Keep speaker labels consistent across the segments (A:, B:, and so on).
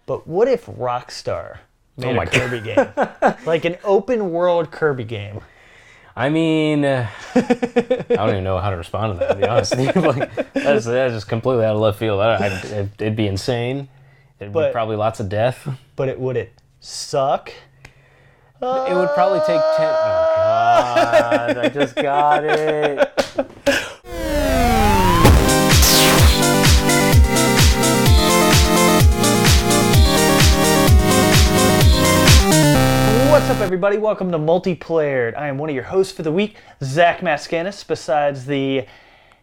A: But what if Rockstar made a Kirby game? Like an open world Kirby game.
B: I mean, I don't even know how to respond to that, to be honest. Like, that's just completely out of left field. It'd be insane. It'd be probably lots of death.
A: But would it suck?
B: It would probably take 10... Oh, God. I just got it.
A: What's up, everybody? Welcome to Multiplayered. I am one of your hosts for the week, Zach Mascanis, besides the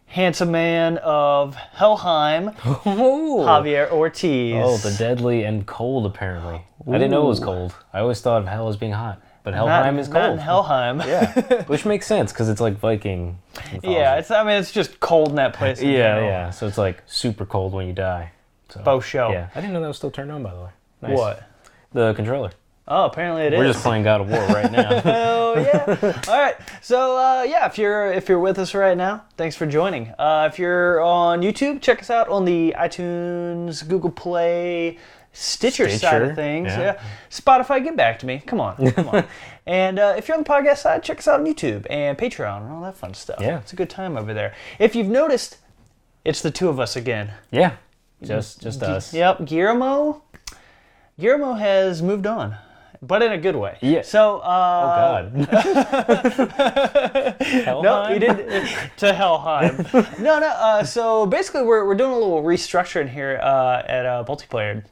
A: handsome man of Helheim, Javier Ortiz.
B: Oh, the deadly and cold, apparently. Ooh. I didn't know it was cold. I always thought of hell as being hot. But Helheim is cold.
A: Not in Helheim.
B: Yeah, which makes sense, because it's like Viking mythology.
A: Yeah, it's just cold in that place.
B: Yeah. So it's like super cold when you die. So,
A: Faux show.
B: Yeah, I didn't know that was still turned on, by the way.
A: Nice. What?
B: The controller.
A: Oh, apparently it is.
B: We're just playing God of War right now.
A: Oh yeah! All right. So if you're with us right now, thanks for joining. If you're on YouTube, check us out on the iTunes, Google Play, Stitcher side of things. Yeah. Spotify, get back to me. Come on. And if you're on the podcast side, check us out on YouTube and Patreon and all that fun stuff.
B: Yeah,
A: it's a good time over there. If you've noticed, it's the two of us again.
B: Yeah, just us.
A: Yep, Guillermo has moved on. But in a good way.
B: Yeah.
A: So,
B: oh God.
A: No, he didn't. To Helheim. No. So basically, we're doing a little restructuring here at Multiplayered.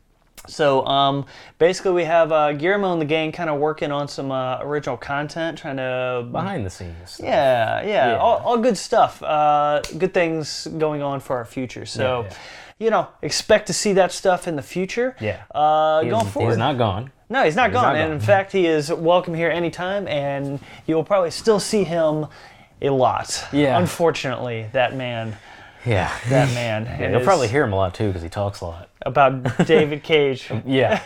A: So basically, we have Guillermo and the gang kind of working on some original content, trying to
B: behind the scenes stuff.
A: Yeah. All good stuff. Good things going on for our future. So, expect to see that stuff in the future.
B: Yeah.
A: Going forward.
B: He's not gone.
A: No, he's not gone. And in fact, he is welcome here anytime, and you will probably still see him a lot.
B: Yeah.
A: Unfortunately, that man.
B: Yeah.
A: That man.
B: Yeah, you'll probably hear him a lot, too, because he talks a lot.
A: About David Cage.
B: Yeah.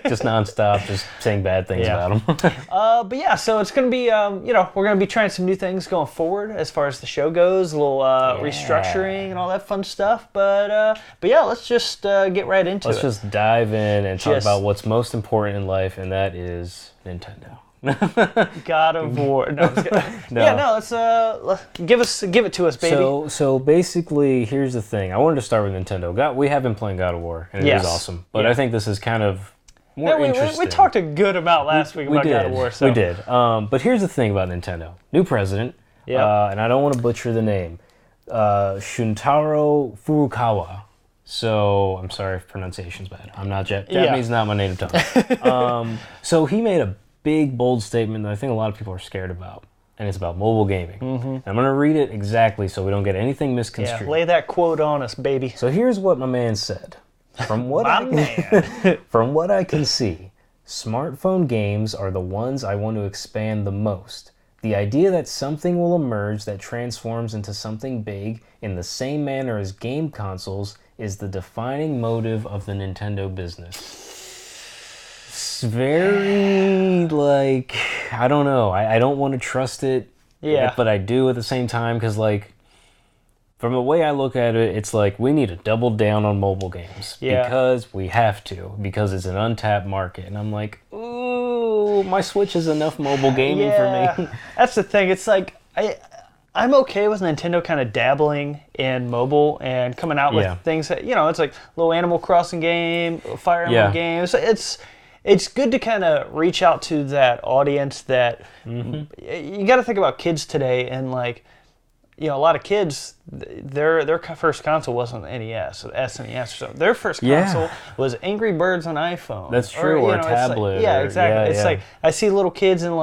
B: Just nonstop, just saying bad things about him.
A: But yeah, so it's going to be, we're going to be trying some new things going forward as far as the show goes, a little restructuring and all that fun stuff. But yeah, let's just get right into it.
B: Let's just dive in and talk about what's most important in life, and that is Nintendo.
A: God of War. No. Let's give it to us, baby.
B: So basically, here's the thing. I wanted to start with Nintendo. We have been playing God of War, and it is awesome. But I think this is kind of more interesting.
A: We talked a good amount last week about God of War. So.
B: We did. But here's the thing about Nintendo. New president, and I don't want to butcher the name, Shuntaro Furukawa. So I'm sorry if pronunciation's bad. I'm not Japanese is not my native tongue. So he made a big, bold statement that I think a lot of people are scared about, and it's about mobile gaming. Mm-hmm. I'm going to read it exactly so we don't get anything misconstrued.
A: Yeah, lay that quote on us, baby.
B: So here's what my man said. From what I can see, smartphone games are the ones I want to expand the most. The idea that something will emerge that transforms into something big in the same manner as game consoles is the defining motive of the Nintendo business. It's very, I don't know. I don't want to trust it, but I do at the same time, because, from the way I look at it, it's we need to double down on mobile games. Yeah. Because we have to, because it's an untapped market. And I'm like, ooh, my Switch is enough mobile gaming for me.
A: That's the thing. It's I'm okay with Nintendo kind of dabbling in mobile and coming out with things that, it's like little Animal Crossing game, Fire Emblem games. It's good to kind of reach out to that audience that you got to think about kids today, and a lot of kids, their first console wasn't the NES, or the SNES or something. Their first console was Angry Birds on iPhone.
B: That's true, or a tablet.
A: Exactly. It's I see little kids in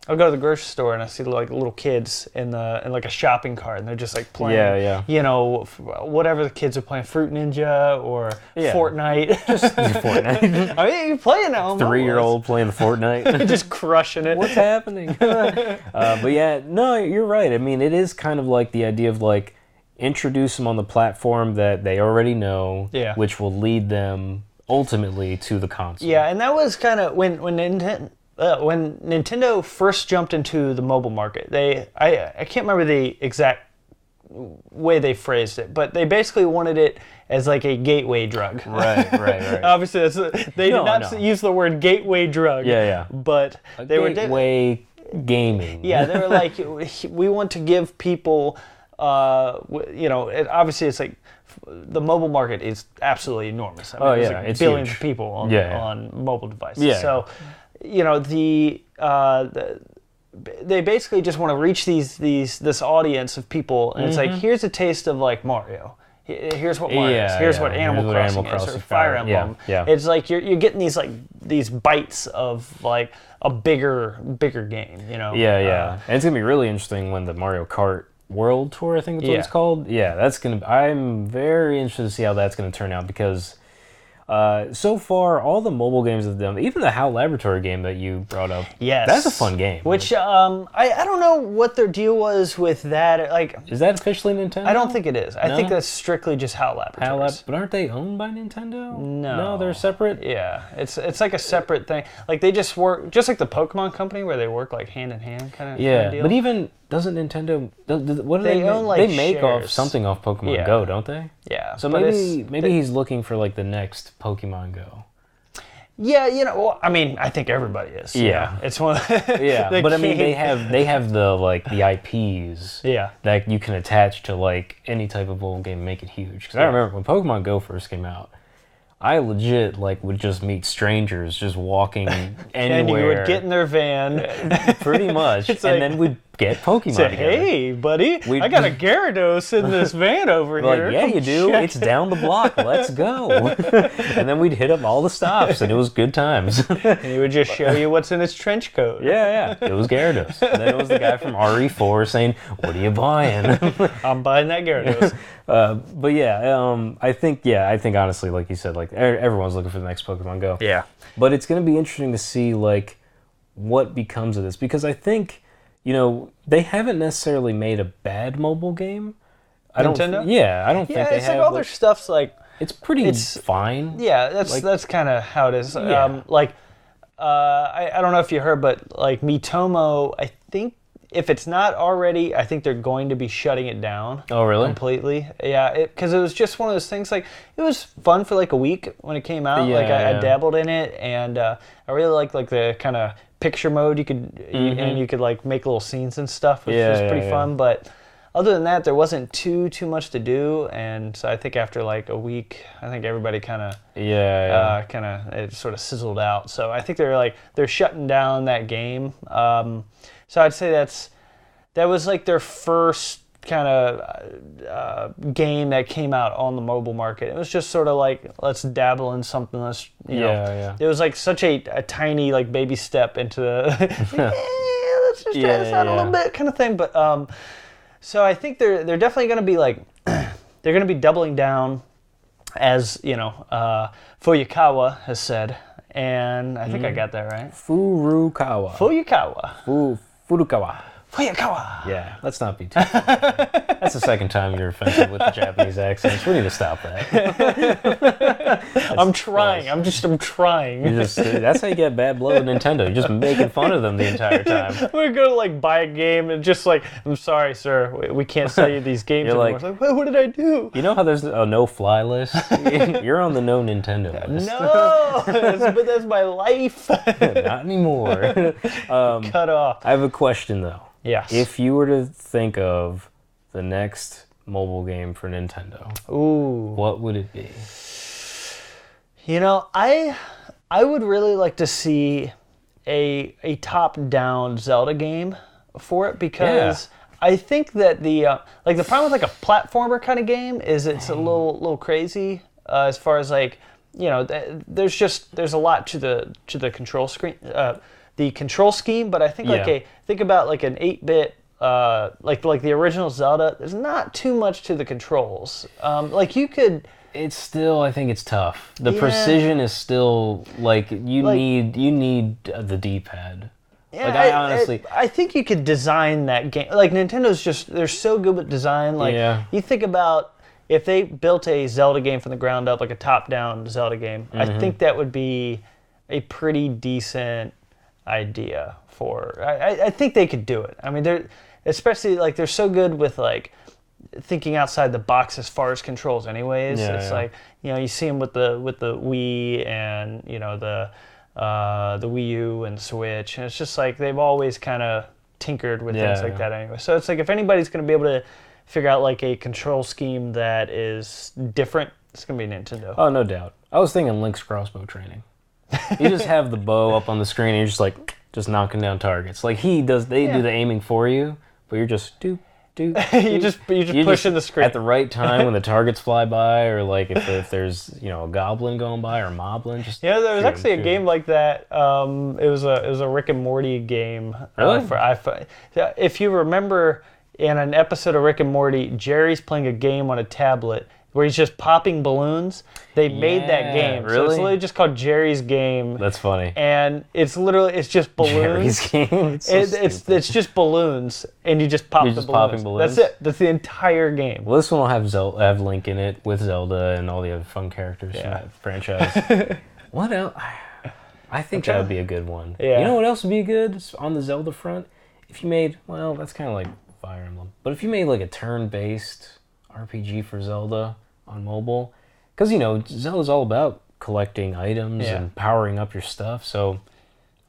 A: I'll go to the grocery store and I see little kids in a shopping cart, and they're just playing, whatever the kids are playing, Fruit Ninja or Fortnite.
B: Just Fortnite.
A: I mean, you play it now.
B: 3-year-old playing Fortnite.
A: Just crushing it.
B: What's happening? But you're right. I mean, it is kind of the idea of introduce them on the platform that they already know, which will lead them ultimately to the console.
A: Yeah, and that was kind of when Nintendo first jumped into the mobile market. I can't remember the exact way they phrased it, but they basically wanted it as like a gateway drug.
B: Right.
A: Obviously, they did not use the word gateway drug.
B: Yeah.
A: But they were
B: gateway gaming.
A: Yeah, they were like, we want to give people, obviously it's like the mobile market is absolutely enormous. I mean,
B: it's
A: billions
B: huge.
A: of people on mobile devices.
B: Yeah.
A: So, they basically just want to reach this audience of people, and it's like, here's a taste of like Mario. Here's what Mario is. Here's what Animal Crossing is, or Fire Emblem.
B: Yeah.
A: It's like you're getting these bites of like a bigger game.
B: Yeah. And it's gonna be really interesting when the Mario Kart World Tour, I think that's what it's called. Yeah, I'm very interested to see how that's gonna turn out, because so far, all the mobile games have done, even the HAL Laboratory game that you brought up, that's a fun game.
A: Which, I don't know what their deal was with that. Like,
B: is that officially Nintendo?
A: I don't think it is. I think that's strictly just HAL Laboratories.
B: But aren't they owned by Nintendo?
A: No,
B: they're separate?
A: Yeah, it's like a separate thing. Like, they just work, just like the Pokemon Company, where they work like hand in hand kind of deal.
B: But even, doesn't Nintendo, what do
A: they own, like,
B: they make
A: shares.
B: something off Pokemon Go, don't they?
A: Yeah.
B: So maybe he's looking for like the next Pokemon Go.
A: Yeah, I mean, I think everybody is.
B: Yeah.
A: It's one.
B: But I mean, they have the IPs. That you can attach to like any type of old game and make it huge. Because I remember when Pokemon Go first came out, I legit would just meet strangers just walking anywhere.
A: And you would get in their van.
B: Pretty much. And then we'd get Pokemon together.
A: Hey, buddy, I got a Gyarados in this van over here.
B: Yeah, you do. It's down the block. Let's go. And then we'd hit up all the stops, and it was good times.
A: And he would just show you what's in his trench coat.
B: Yeah. It was Gyarados. And then it was the guy from RE4 saying, "What are you buying?"
A: I'm buying that Gyarados.
B: I think honestly, like you said, like everyone's looking for the next Pokemon Go.
A: Yeah.
B: But it's going to be interesting to see like what becomes of this, because I think, they haven't necessarily made a bad mobile game.
A: Nintendo?
B: I don't think they have.
A: It's like all their stuff's like...
B: It's fine.
A: Yeah, that's kind of how it is. Yeah. I don't know if you heard, but like Miitomo, I think if it's not already, I think they're going to be shutting it down.
B: Oh, really?
A: Completely. Yeah, because it was just one of those things, like, it was fun for like a week when it came out. I dabbled in it, and I really liked like the kind of picture mode you could, and you could like make little scenes and stuff, which was pretty fun. But other than that, there wasn't too much to do, and so I think after like a week, I think everybody kind of it sort of sizzled out. So I think they're shutting down that game. So I'd say that was like their first kind of game that came out on the mobile market. It was just sort of like, let's dabble in something. Let's It was like such a tiny like baby step into the let's just try this out a little bit kind of thing. But so I think they're definitely going to be like they're going to be doubling down, as Furukawa has said, and I think I got that right.
B: Furukawa. Furukawa. Yeah, let's not be too That's the second time you're offensive with the Japanese accents. We need to stop that.
A: I'm trying. I'm trying.
B: That's how you get bad blood with Nintendo. You're just making fun of them the entire time.
A: We're going to like buy a game and just like, I'm sorry, sir, we can't sell you these games anymore. Like, what did I do?
B: You know how there's a no-fly list? You're on the no Nintendo list.
A: No, but that's my life.
B: Not anymore.
A: Cut off.
B: I have a question though.
A: Yes.
B: If you were to think of the next mobile game for Nintendo, what would it be?
A: I would really like to see a top-down Zelda game for it, because I think that the problem with like a platformer kind of game is it's a little crazy as far as like, there's a lot to the control screen. The control scheme, but I think think about like an 8-bit like the original Zelda. There's not too much to the controls.
B: It's still, I think it's tough. The precision is still like you need the D-pad.
A: Yeah, I think you could design that game. Like Nintendo's they're so good with design. You think about if they built a Zelda game from the ground up, like a top-down Zelda game. I think that would be a pretty decent idea for. I think they could do it. I mean, they're especially like they're so good with like thinking outside the box as far as controls anyways. It's like, you see him with the Wii and, the Wii U and the Switch. And it's just like they've always kind of tinkered with things like that anyway. So it's like if anybody's going to be able to figure out like a control scheme that is different, it's going to be Nintendo.
B: Oh, no doubt. I was thinking Link's crossbow training. You just have the bow up on the screen and you're just like, just knocking down targets. Like they do the aiming for you, but you're just you just
A: pushing the screen
B: at the right time when the targets fly by, or like if there's a goblin going by or moblin.
A: There was actually a game like that. It was a Rick and Morty game for iPhone. If you remember, in an episode of Rick and Morty, Jerry's playing a game on a tablet where he's just popping balloons. They made that game.
B: Really?
A: So it's literally just called Jerry's Game.
B: That's funny.
A: And it's just balloons.
B: Jerry's Game.
A: It's just balloons, and you just pop the balloons.
B: Popping balloons.
A: That's it. That's the entire game.
B: Well, this one will have Link in it with Zelda and all the other fun characters from that franchise. What else? I think that would be a good one.
A: Yeah.
B: You know what else would be good on the Zelda front? If you made, that's kind of like Fire Emblem, but if you made like a turn-based RPG for Zelda on mobile, because Zelda's all about collecting items and powering up your stuff, so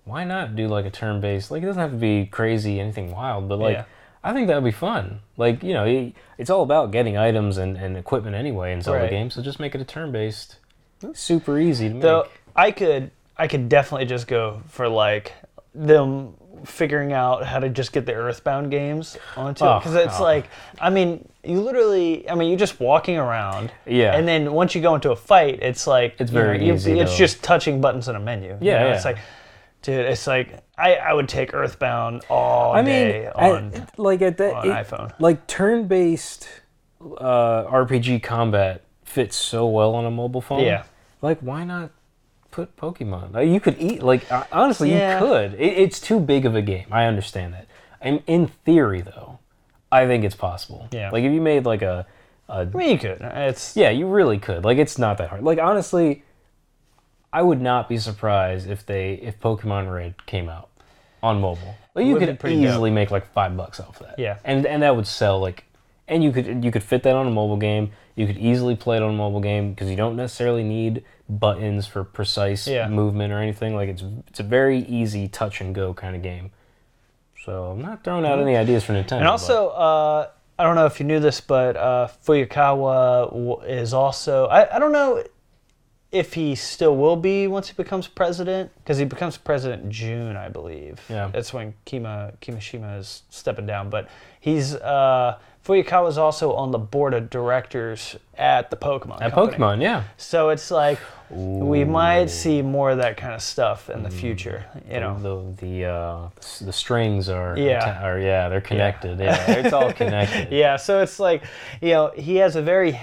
B: why not do like a turn-based, like it doesn't have to be crazy, anything wild, but like I think that would be fun. Like, it's all about getting items and equipment anyway in Zelda games, so just make it a turn-based. Super easy to make.
A: Though I could definitely just go for like them figuring out how to just get the Earthbound games onto it, because it's like, you're just walking around, and then once you go into a fight, it's like
B: it's very easy.
A: It's just touching buttons in a menu. It's like, dude, it's like I would take Earthbound all day on iPhone.
B: Like turn-based RPG combat fits so well on a mobile phone.
A: Yeah,
B: like why not put Pokemon? You could honestly, you could. It's too big of a game. I understand that. And in theory, though, I think it's possible.
A: Yeah.
B: Like if you made like
A: you could.
B: You really could. Like it's not that hard. Like honestly, I would not be surprised if Pokemon Red came out on mobile. Like you could easily make like $5 off that.
A: Yeah.
B: And that would sell like, and you could fit that on a mobile game. You could easily play it on a mobile game because you don't necessarily need buttons for precise movement or anything. Like it's a very easy touch and go kind of game. So I'm not throwing out any ideas for Nintendo.
A: And also, I don't know if you knew this, but Furukawa is also, I don't know if he still will be once he becomes president, because he becomes president in June, I believe.
B: Yeah.
A: That's when Kimishima is stepping down. But he's Furukawa is also on the board of directors at the Pokemon company.
B: Pokemon, yeah.
A: So it's like we might see more of that kind of stuff in the future.
B: The strings are they're connected. Yeah, it's all connected.
A: Yeah, so it's like he has a very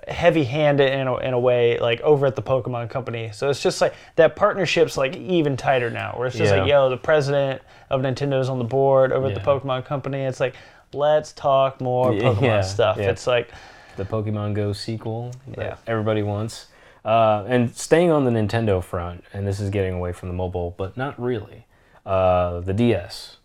A: heavy hand in a way, like over at the Pokemon company. So it's just like that partnership's like even tighter now, where it's just like, the president of Nintendo's on the board over at the Pokemon company. It's like, let's talk more Pokemon stuff. Yeah. It's like
B: the Pokemon Go sequel that everybody wants. And staying on the Nintendo front, and this is getting away from the mobile, but not really. The DS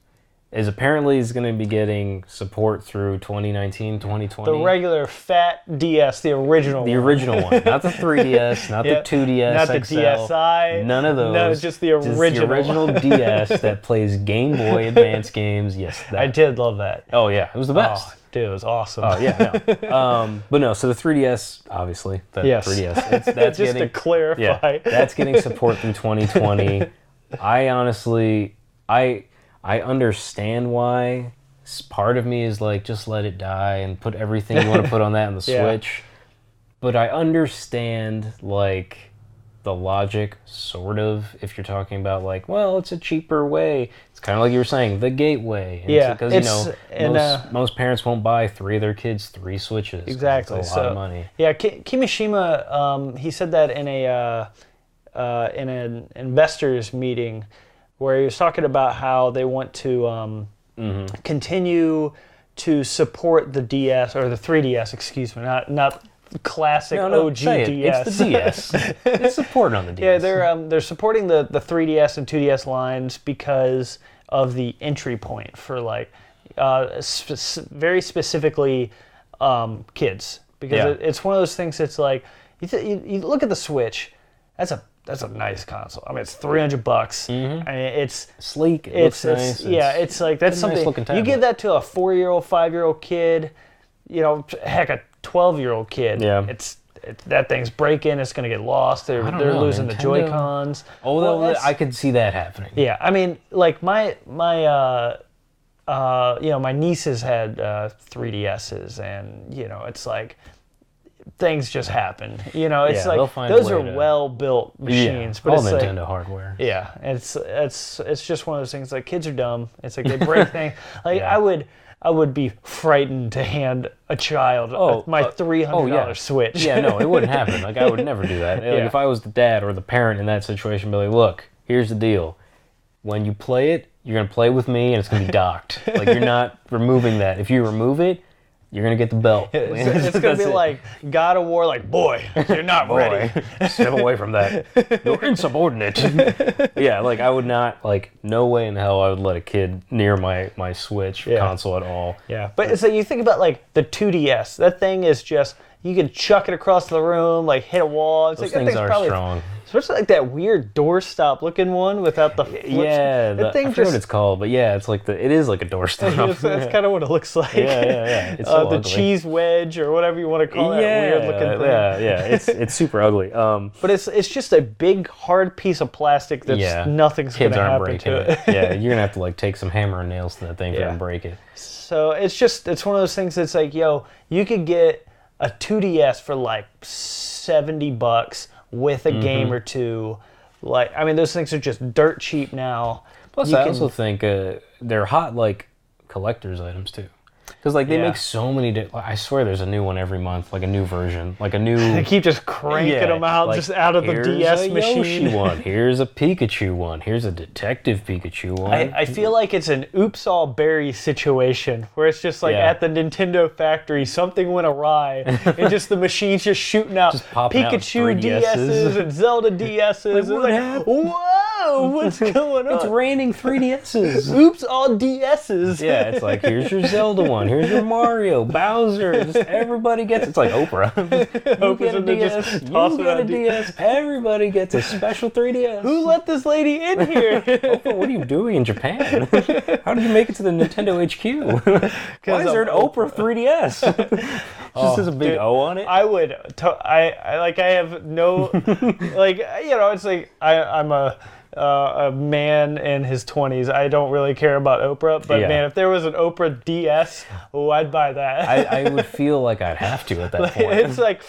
B: is going to be getting support through 2019, 2020.
A: The regular fat DS, the original
B: one. The original one. Not the 3DS, not the 2DS,
A: not the
B: XL,
A: DSi.
B: None of those.
A: No, just the original.
B: Just the original DS that plays Game Boy Advance games. Yes,
A: I did love that.
B: Oh, yeah. It was the best.
A: Oh, dude, it was awesome.
B: Oh, yeah. No. But no, so the 3DS, obviously. The 3DS. That's
A: just to clarify.
B: Yeah, that's getting support through 2020. I honestly... I understand why. Part of me is like, just let it die and put everything you want to put on that on the Switch. But I understand, like, the logic, sort of, if you're talking about, like, well, it's a cheaper way. It's kind of like you were saying, the gateway. And because, most parents won't buy 3 of their kids 3 Switches.
A: Exactly.
B: It's a lot of money.
A: Yeah, Kimishima, he said that in an investors meeting, where he was talking about how they want to continue to support the DS, or the 3DS, excuse me, not classic OG DS.
B: It's the DS. It's supported on the DS.
A: Yeah, they're supporting the 3DS and 2DS lines because of the entry point for, like, very specifically kids, because it's one of those things that's like, you look at the Switch, that's a nice console. I mean, it's $300.
B: Mm-hmm.
A: I mean, it's
B: sleek. It's nice.
A: It's like, that's something
B: nice
A: you give that to a 4-year-old, 5-year-old kid, heck, a 12-year-old kid.
B: Yeah.
A: That thing's breaking. It's going to get lost. They're losing the Joy-Cons.
B: Oh, I could see that happening.
A: Yeah, I mean, like my nieces had 3DSs, and it's like things just happen. It's like those are well-built machines.
B: Yeah,
A: but
B: all
A: it's
B: Nintendo hardware.
A: Yeah, it's just one of those things. Like, kids are dumb. It's like they break things. Like, I would be frightened to hand a child my $300 Switch.
B: Yeah, no, it wouldn't happen. Like, I would never do that. Like, if I was the dad or the parent in that situation, I'd be like, look, here's the deal. When you play it, you're going to play with me, and it's going to be docked. Like, you're not removing that. If you remove it, you're going to get the belt.
A: It's going to be like God of War, like, boy, you're not ready.
B: Step away from that. You're insubordinate. Yeah, like, I would not, like, no way in hell I would let a kid near my Switch console at all.
A: Yeah, but so you think about, like, the 2DS. That thing is just, you can chuck it across the room, like, hit a wall. It's
B: Those
A: like,
B: things are
A: probably
B: strong.
A: Especially like that weird doorstop looking one without the flips.
B: Yeah,
A: that thing
B: I forget what it's called, but yeah, it's like it is like a doorstop.
A: That's kind of what it looks like.
B: Yeah. It's so
A: the
B: ugly.
A: Cheese wedge or whatever you want to call that weird looking thing.
B: Yeah. It's super ugly.
A: But it's just a big hard piece of plastic that's nothing's going to happen to it.
B: Yeah, you're gonna have to like take some hammer and nails to that thing for it to break it.
A: So it's one of those things that's like, you could get a 2DS for like $70 with a game or two. Like, I mean, those things are just dirt cheap now.
B: Plus, I also think they're hot, like, collector's items, too. Because, like, they make so many... I swear there's a new one every month, like a new version, like a new...
A: They keep just cranking them out, like, just out of the DS machine.
B: Here's a Yoshi one, here's a Pikachu one, here's a Detective Pikachu one.
A: I feel like it's an oops all berry situation, where it's just like at the Nintendo factory, something went awry, and just the machine's just shooting out Pikachu DSs and Zelda DSs.
B: Like, what happened?
A: Whoa, what's going on?
B: It's raining 3DSs.
A: Oops all DSs.
B: Yeah, it's like, here's your Zelda one. Here's your Mario, Bowser. Just everybody gets. It's like Oprah. You get a DS. You get a DS. Everybody gets a special 3DS.
A: Who let this lady in here?
B: Oprah, what are you doing in Japan? How did you make it to the Nintendo HQ? Why is there an Oprah 3DS? Just has a big O on it.
A: I would. I have no. Like, it's like I'm a man in his 20s. I don't really care about Oprah, but man, if there was an Oprah DS, I'd buy that.
B: I would feel like I'd have to at that point.
A: It's like,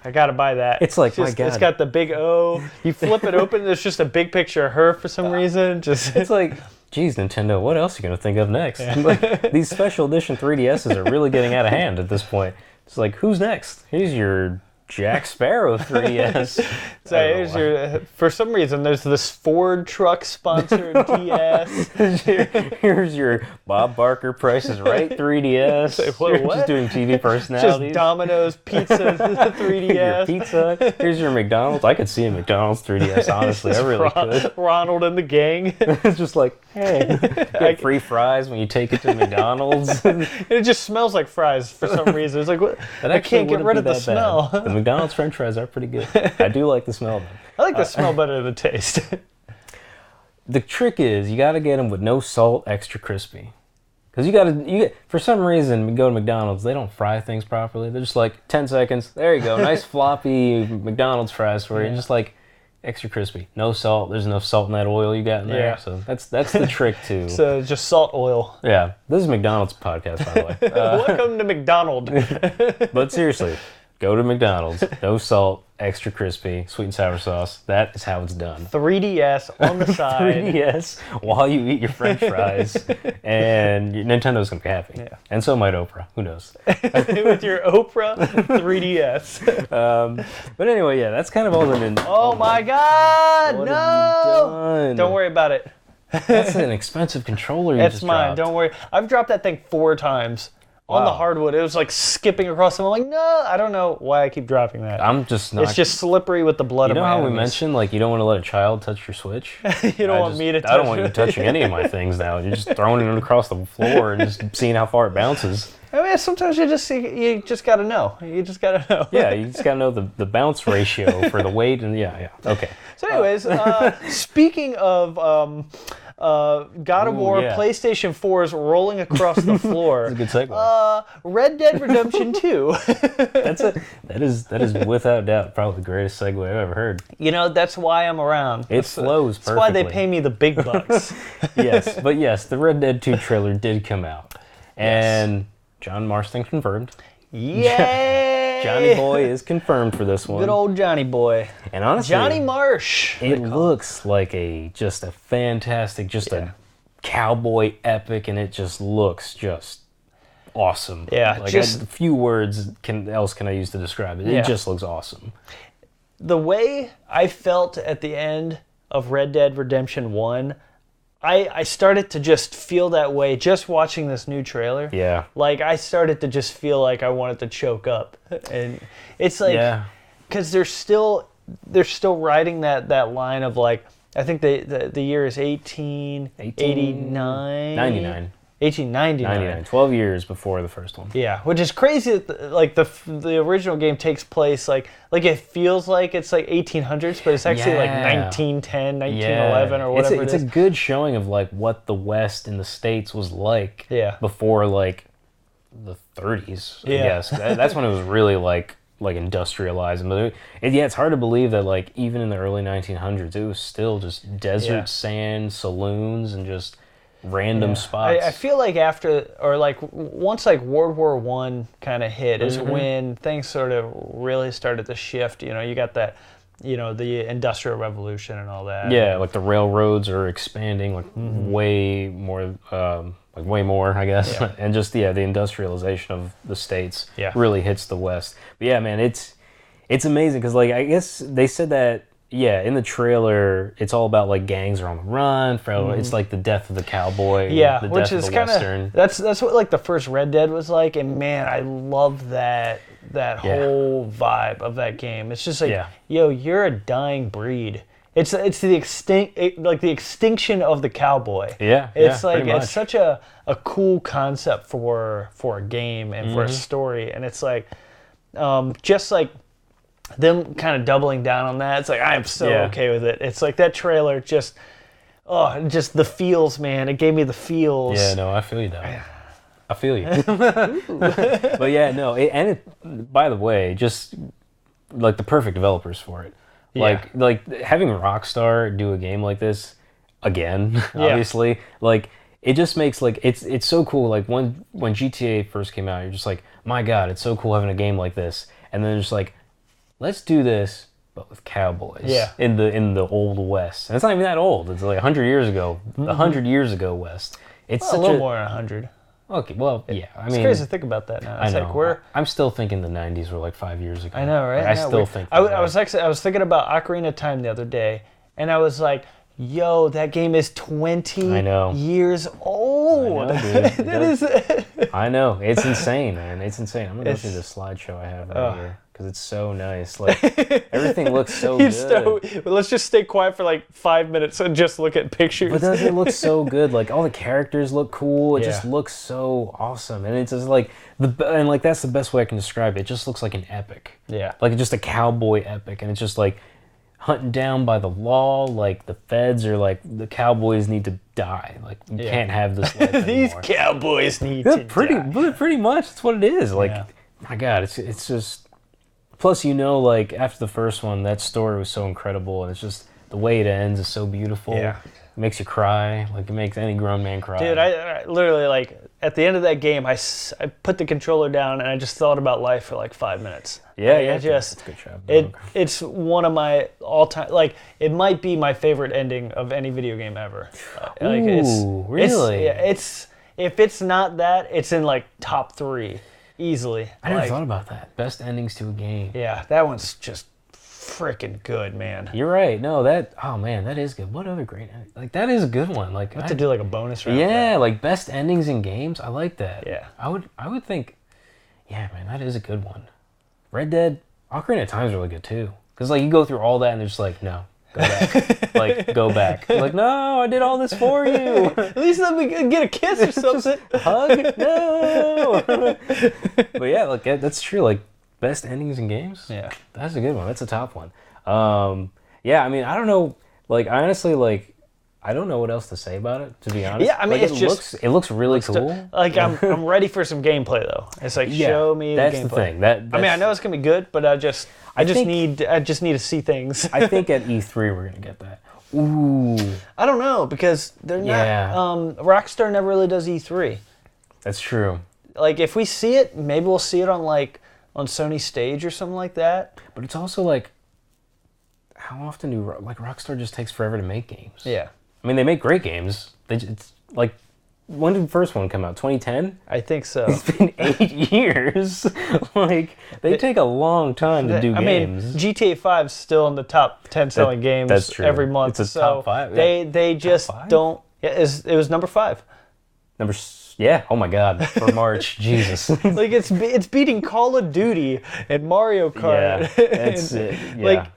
A: I gotta buy that.
B: It's like, my God.
A: It's got the big O. You flip it open, there's just a big picture of her for some reason. It's
B: like, geez, Nintendo, what else are you gonna think of next? Like, these special edition 3DSs are really getting out of hand at this point. It's like, who's next? Here's your Jack Sparrow 3DS.
A: So for some reason, there's this Ford truck sponsored DS.
B: Here's your Bob Barker Price is Right 3DS.
A: You're
B: just doing TV personalities.
A: Just Domino's Pizza 3DS.
B: Your pizza. Here's your McDonald's. I could see a McDonald's 3DS, honestly. I really could.
A: Ronald and the gang.
B: It's just like, hey, get free fries when you take it to McDonald's.
A: It just smells like fries for some reason. It's like, what? I can't get rid of the smell.
B: The McDonald's French fries are pretty good. I do like the smell of them.
A: I like the smell better than the taste.
B: The trick is you got to get them with no salt, extra crispy. Because for some reason, you go to McDonald's, they don't fry things properly. They're just like 10 seconds. There you go, nice floppy McDonald's fries for you. Just like extra crispy, no salt. There's enough salt in that oil you got in there. Yeah. So that's the trick too.
A: So just salt oil.
B: Yeah, this is McDonald's podcast, by the way.
A: Welcome to McDonald's.
B: But seriously. Go to McDonald's, no salt, extra crispy, sweet and sour sauce. That is how it's done.
A: 3DS on the side.
B: 3DS while you eat your French fries, and Nintendo's gonna be happy. Yeah. And so might Oprah. Who knows?
A: With your Oprah 3DS.
B: But anyway, yeah, that's kind of all the Nintendo.
A: Oh my God! No! Don't worry about it.
B: That's an expensive controller you just dropped.
A: That's mine. Don't worry. I've dropped that thing 4 times. on the hardwood. It was like skipping across them. I'm like, no, I don't know why I keep dropping that.
B: I'm just not.
A: It's just slippery with the blood of my enemies.
B: You know how we mentioned, like, you don't want to let a child touch your Switch?
A: You don't want me to touch it?
B: I don't want you touching any of my things now. You're just throwing it across the floor and just seeing how far it bounces.
A: I mean, sometimes you just got to know. You just got to know.
B: Yeah, you just got to know the bounce ratio for the weight. And yeah. Okay.
A: So anyways, speaking of God of War, PlayStation 4's rolling across the floor.
B: That's a good segue.
A: Red Dead Redemption 2.
B: That is without doubt probably the greatest segue I've ever heard.
A: You know, that's why I'm around.
B: It flows perfectly.
A: That's why they pay me the big bucks.
B: Yes, the Red Dead 2 trailer did come out. And John Marston confirmed.
A: Yay!
B: Johnny Boy is confirmed for this one.
A: Good old Johnny Boy.
B: And honestly,
A: Johnny Marsh.
B: It looks like just a fantastic, a cowboy epic, and it just looks just awesome.
A: Yeah,
B: like a few words else can I use to describe it. It just looks awesome.
A: The way I felt at the end of Red Dead Redemption 1, I started to just feel that way just watching this new trailer.
B: Yeah.
A: Like, I started to just feel like I wanted to choke up. And it's like, because they're still riding that line of, like, I think the year is 1889.
B: 99.
A: 1899.
B: 12 years before the first one.
A: Yeah, which is crazy that like the original game takes place like it feels like it's like 1800s, but it's actually like 1910, 1911 or whatever
B: it's a good showing of like what the West in the States was like before like the 30s, I guess. That's when it was really like industrialized. But it's hard to believe that like even in the early 1900s it was still just desert sand, saloons, and just random spots.
A: I feel like after, or like once like World War I kind of hit is when things sort of really started to shift. You know, you got that, you know, the Industrial Revolution and all that.
B: Yeah, like the railroads are expanding like way more, I guess. Yeah. And just, the industrialization of the States really hits the West. But yeah, man, it's amazing because like I guess they said that in the trailer, it's all about like gangs are on the run. It's like the death of the cowboy.
A: Yeah,
B: the
A: which
B: death
A: is
B: of the Western.
A: That's what like the first Red Dead was like, and man, I love that whole vibe of that game. It's just like, yo, you're a dying breed. It's the extinction of the cowboy.
B: Yeah,
A: it's like it's such a cool concept for a game and for a story, and it's like just like them kind of doubling down on that. It's like I'm so okay with it. It's like that trailer just the feels, man. It gave me the feels.
B: Yeah, no, I feel you, dog. I feel you. But yeah, no, by the way, just like the perfect developers for it. Like having Rockstar do a game like this again, obviously, like it just makes like it's so cool. Like when GTA first came out, you're just like, my God, it's so cool having a game like this. And then just like, let's do this, but with cowboys in the old West. And it's not even that old. It's like 100 years ago. 100 years ago West. It's
A: a little more than 100.
B: Okay, well, yeah. I mean,
A: it's crazy to think about that now. It's
B: I know. I'm still thinking the 90s were like 5 years ago.
A: I know, right?
B: Like, I still think.
A: I was thinking about Ocarina of Time the other day, and I was like, yo, that game is 20 years old.
B: I know, dude. I know. It's insane, man. It's insane. I'm going to go through this slideshow I have right here because it's so nice. Like, everything looks so good.
A: Let's just stay quiet for like 5 minutes and just look at pictures.
B: But doesn't it look so good? Like, all the characters look cool. It just looks so awesome. And it's just like, that's the best way I can describe it. It just looks like an epic.
A: Yeah.
B: Like, just a cowboy epic. And it's just like, hunting down by the law, like the feds are like, the cowboys need to die. Like, you can't have this life anymore.
A: These cowboys need to die.
B: Pretty much, that's what it is. Like, my God, it's just... Plus, like, after the first one, that story was so incredible, and it's just, the way it ends is so beautiful. Yeah. It makes you cry. Like, it makes any grown man cry.
A: Dude, I literally, like, at the end of that game, I put the controller down, and I just thought about life for, like, 5 minutes.
B: Yeah. That's a good job.
A: It's one of my all-time... Like, it might be my favorite ending of any video game ever. Like,
B: really?
A: If it's not that, it's in, like, top 3. Easily.
B: I never thought about that. Best endings to a game.
A: Yeah, that one's just... freaking good, man.
B: You're right. No, that is good. What other great like that is a good one. Like
A: I have to do like a bonus round.
B: Yeah, like best endings in games. I like that.
A: Yeah.
B: I would think. Yeah, man, that is a good one. Red Dead, Ocarina of Time is really good too. Because like you go through all that and they're just like, no, go back. Like go back. Like no, I did all this for you.
A: At least let me get a kiss or something.
B: Hug? No. But yeah, like that's true. Like best endings in games.
A: Yeah,
B: that's a good one. That's a top one. Yeah, I mean, I don't know. Like I honestly like. I don't know what else to say about it, to be honest.
A: Yeah, I mean,
B: like, it looks really cool.
A: Like I'm ready for some gameplay though. It's like show me the gameplay.
B: That's the thing. That's,
A: I mean, I know it's gonna be good, but I just need to see things.
B: I think at E3 we're gonna get that. Ooh.
A: I don't know because they're not. Rockstar never really does E3.
B: That's true.
A: Like if we see it, maybe we'll see it on Sony's stage or something like that.
B: But it's also like, how often do Rockstar just takes forever to make games?
A: Yeah.
B: I mean, they make great games. It's like, when did the first one come out? 2010?
A: I think so.
B: It's been 8 years. Like, they take a long time to do games. I mean,
A: GTA 5's still in the top 10 selling games every month.
B: It's a top 5.
A: They just don't. Yeah, it was number 5.
B: Yeah. Oh my God. For March, Jesus.
A: Like it's beating Call of Duty and Mario Kart.
B: Yeah. That's it. Yeah. Like.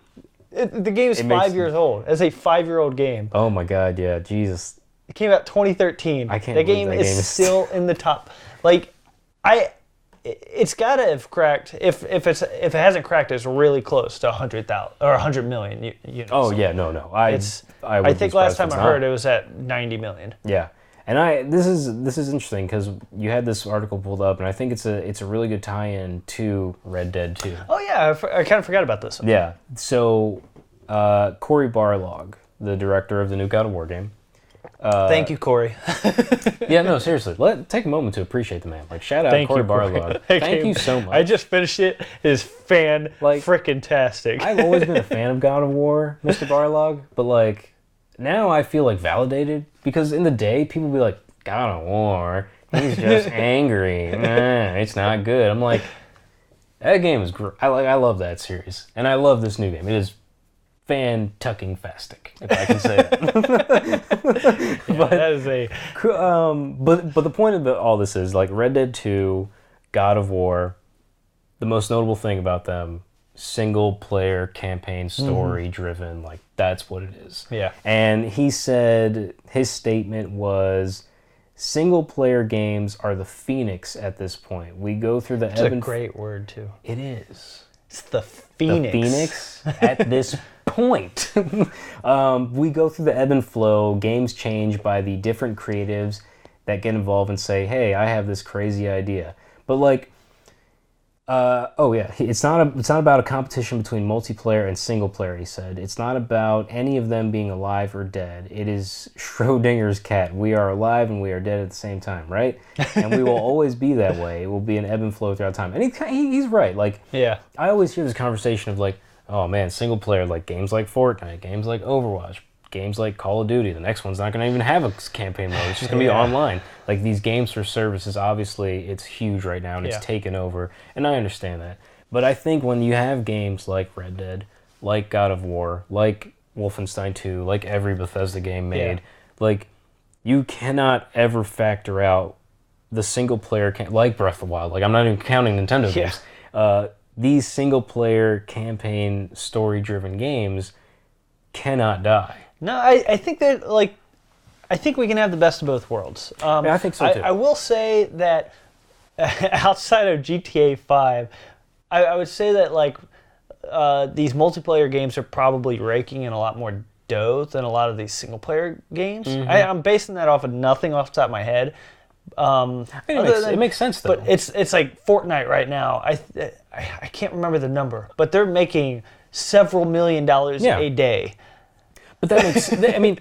A: The game is 5 years old. It's a 5-year-old game.
B: Oh my God, yeah, Jesus.
A: It came out 2013.
B: I can't
A: believe
B: that game
A: is still in the top. Like, it's gotta have cracked. If it hasn't cracked, it's really close to 100,000 or 100 million units.
B: Oh yeah, no. I
A: think last time I heard it was at 90 million.
B: Yeah. And this is interesting because you had this article pulled up, and I think it's a really good tie-in to Red Dead 2.
A: Oh yeah, I kind of forgot about this one.
B: Yeah. So Cory Barlog, the director of the new God of War game.
A: Thank you, Cory.
B: Yeah, no, seriously. Take a moment to appreciate the man. Like shout out Cory Barlog. Thank you so much.
A: I just finished it. It is frickin-tastic.
B: I've always been a fan of God of War, Mr. Barlog, but like now I feel like validated because in the day people be like, God of War, he's just angry. It's not good. I'm like, that game is great. I love that series, and I love this new game. It is fan-tucking-fastic, if I can say that.
A: Yeah, but that is
B: but the point of all this is like Red Dead 2, God of War. The most notable thing about them. Single-player campaign, story-driven, like that's what it is.
A: Yeah.
B: And he said his statement was, single-player games are the phoenix at this point. We go through the
A: ebb and flow. It's a great word too.
B: It is.
A: It's the phoenix.
B: The phoenix at this point. We go through the ebb and flow. Games change by the different creatives that get involved and say, "Hey, I have this crazy idea," but like. It's not about a competition between multiplayer and single player, he said. It's not about any of them being alive or dead. It is Schrodinger's cat. We are alive and we are dead at the same time, right? And we will always be that way. It will be an ebb and flow throughout time. And he's right. Like,
A: yeah.
B: I always hear this conversation of like, oh man, single player, like games like Fortnite, games like Overwatch, games like Call of Duty. The next one's not going to even have a campaign mode. It's just going to be online. Like these games for services, obviously, it's huge right now and it's taken over. And I understand that. But I think when you have games like Red Dead, like God of War, like Wolfenstein 2, like every Bethesda game made, like you cannot ever factor out the single player, like Breath of the Wild. Like I'm not even counting Nintendo games. These single player campaign story-driven games cannot die.
A: No, I think that I think we can have the best of both worlds.
B: I think so too.
A: I will say that outside of GTA 5, I would say that these multiplayer games are probably raking in a lot more dough than a lot of these single player games. Mm-hmm. I'm basing that off of nothing off the top of my head.
B: It makes sense though.
A: But it's like Fortnite right now. I can't remember the number, but they're making several $1 million a day.
B: But that makes, I mean,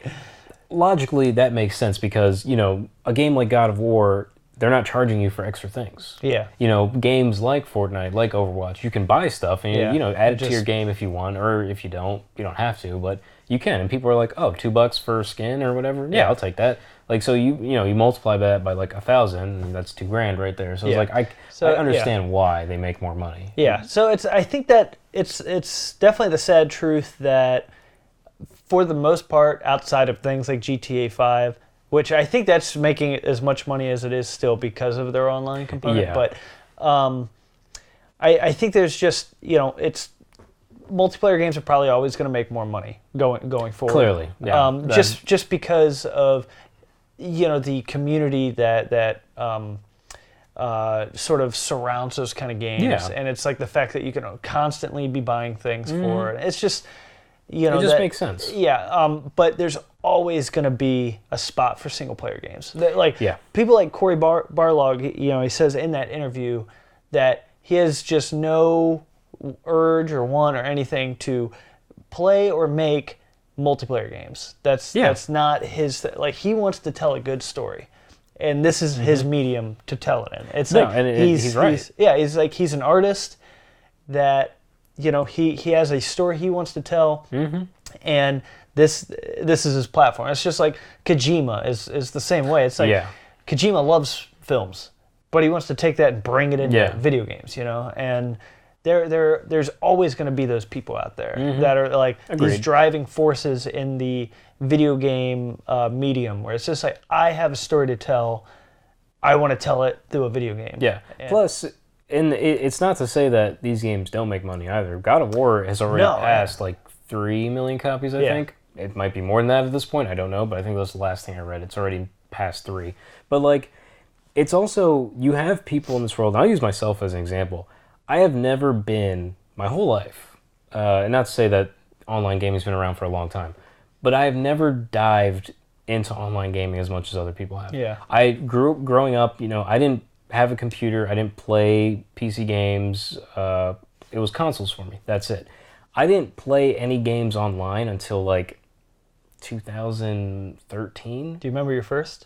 B: logically that makes sense because, you know, a game like God of War, they're not charging you for extra things.
A: Yeah.
B: You know, games like Fortnite, like Overwatch, you can buy stuff and you know, add it to your game if you want, or if you don't have to, but you can. And people are like, oh, $2 for a skin or whatever. Yeah, I'll take that. Like, so you multiply that by like 1,000, and that's $2,000 right there. So it's like I understand why they make more money.
A: Yeah. So I think that it's definitely the sad truth that for the most part, outside of things like GTA 5, which I think that's making as much money as it is still because of their online component. Yeah. But I think there's just, it's multiplayer games are probably always going to make more money going forward. Clearly, yeah. Just because of the community that sort of surrounds those kind of games, and it's like the fact that you can constantly be buying things for it. It's just it just makes sense. Yeah, but there's always going to be a spot for single player games. People like Cory Barlog, he says in that interview that he has just no urge or want or anything to play or make multiplayer games. That's not his. He wants to tell a good story, and this is his medium to tell it in. It's he's right. He's an artist that he has a story he wants to tell, and this is his platform. It's just like Kojima is the same way. It's like Kojima loves films, but he wants to take that and bring it into video games. And there's always going to be those people out there that are like these driving forces in the video game medium, where it's just like, I have a story to tell. I want to tell it through a video game. Yeah.
B: Plus, it's not to say that these games don't make money either. God of War has already passed like 3 million copies, I think. It might be more than that at this point. I don't know, but I think that was the last thing I read. It's already past 3. But it's also, you have people in this world, and I'll use myself as an example. I have never been, my whole life, and not to say that online gaming's been around for a long time, but I have never dived into online gaming as much as other people have. Yeah. I grew up growing up, I didn't have a computer, I didn't play PC games, it was consoles for me, that's it. I didn't play any games online until 2013.
A: Do you remember your first?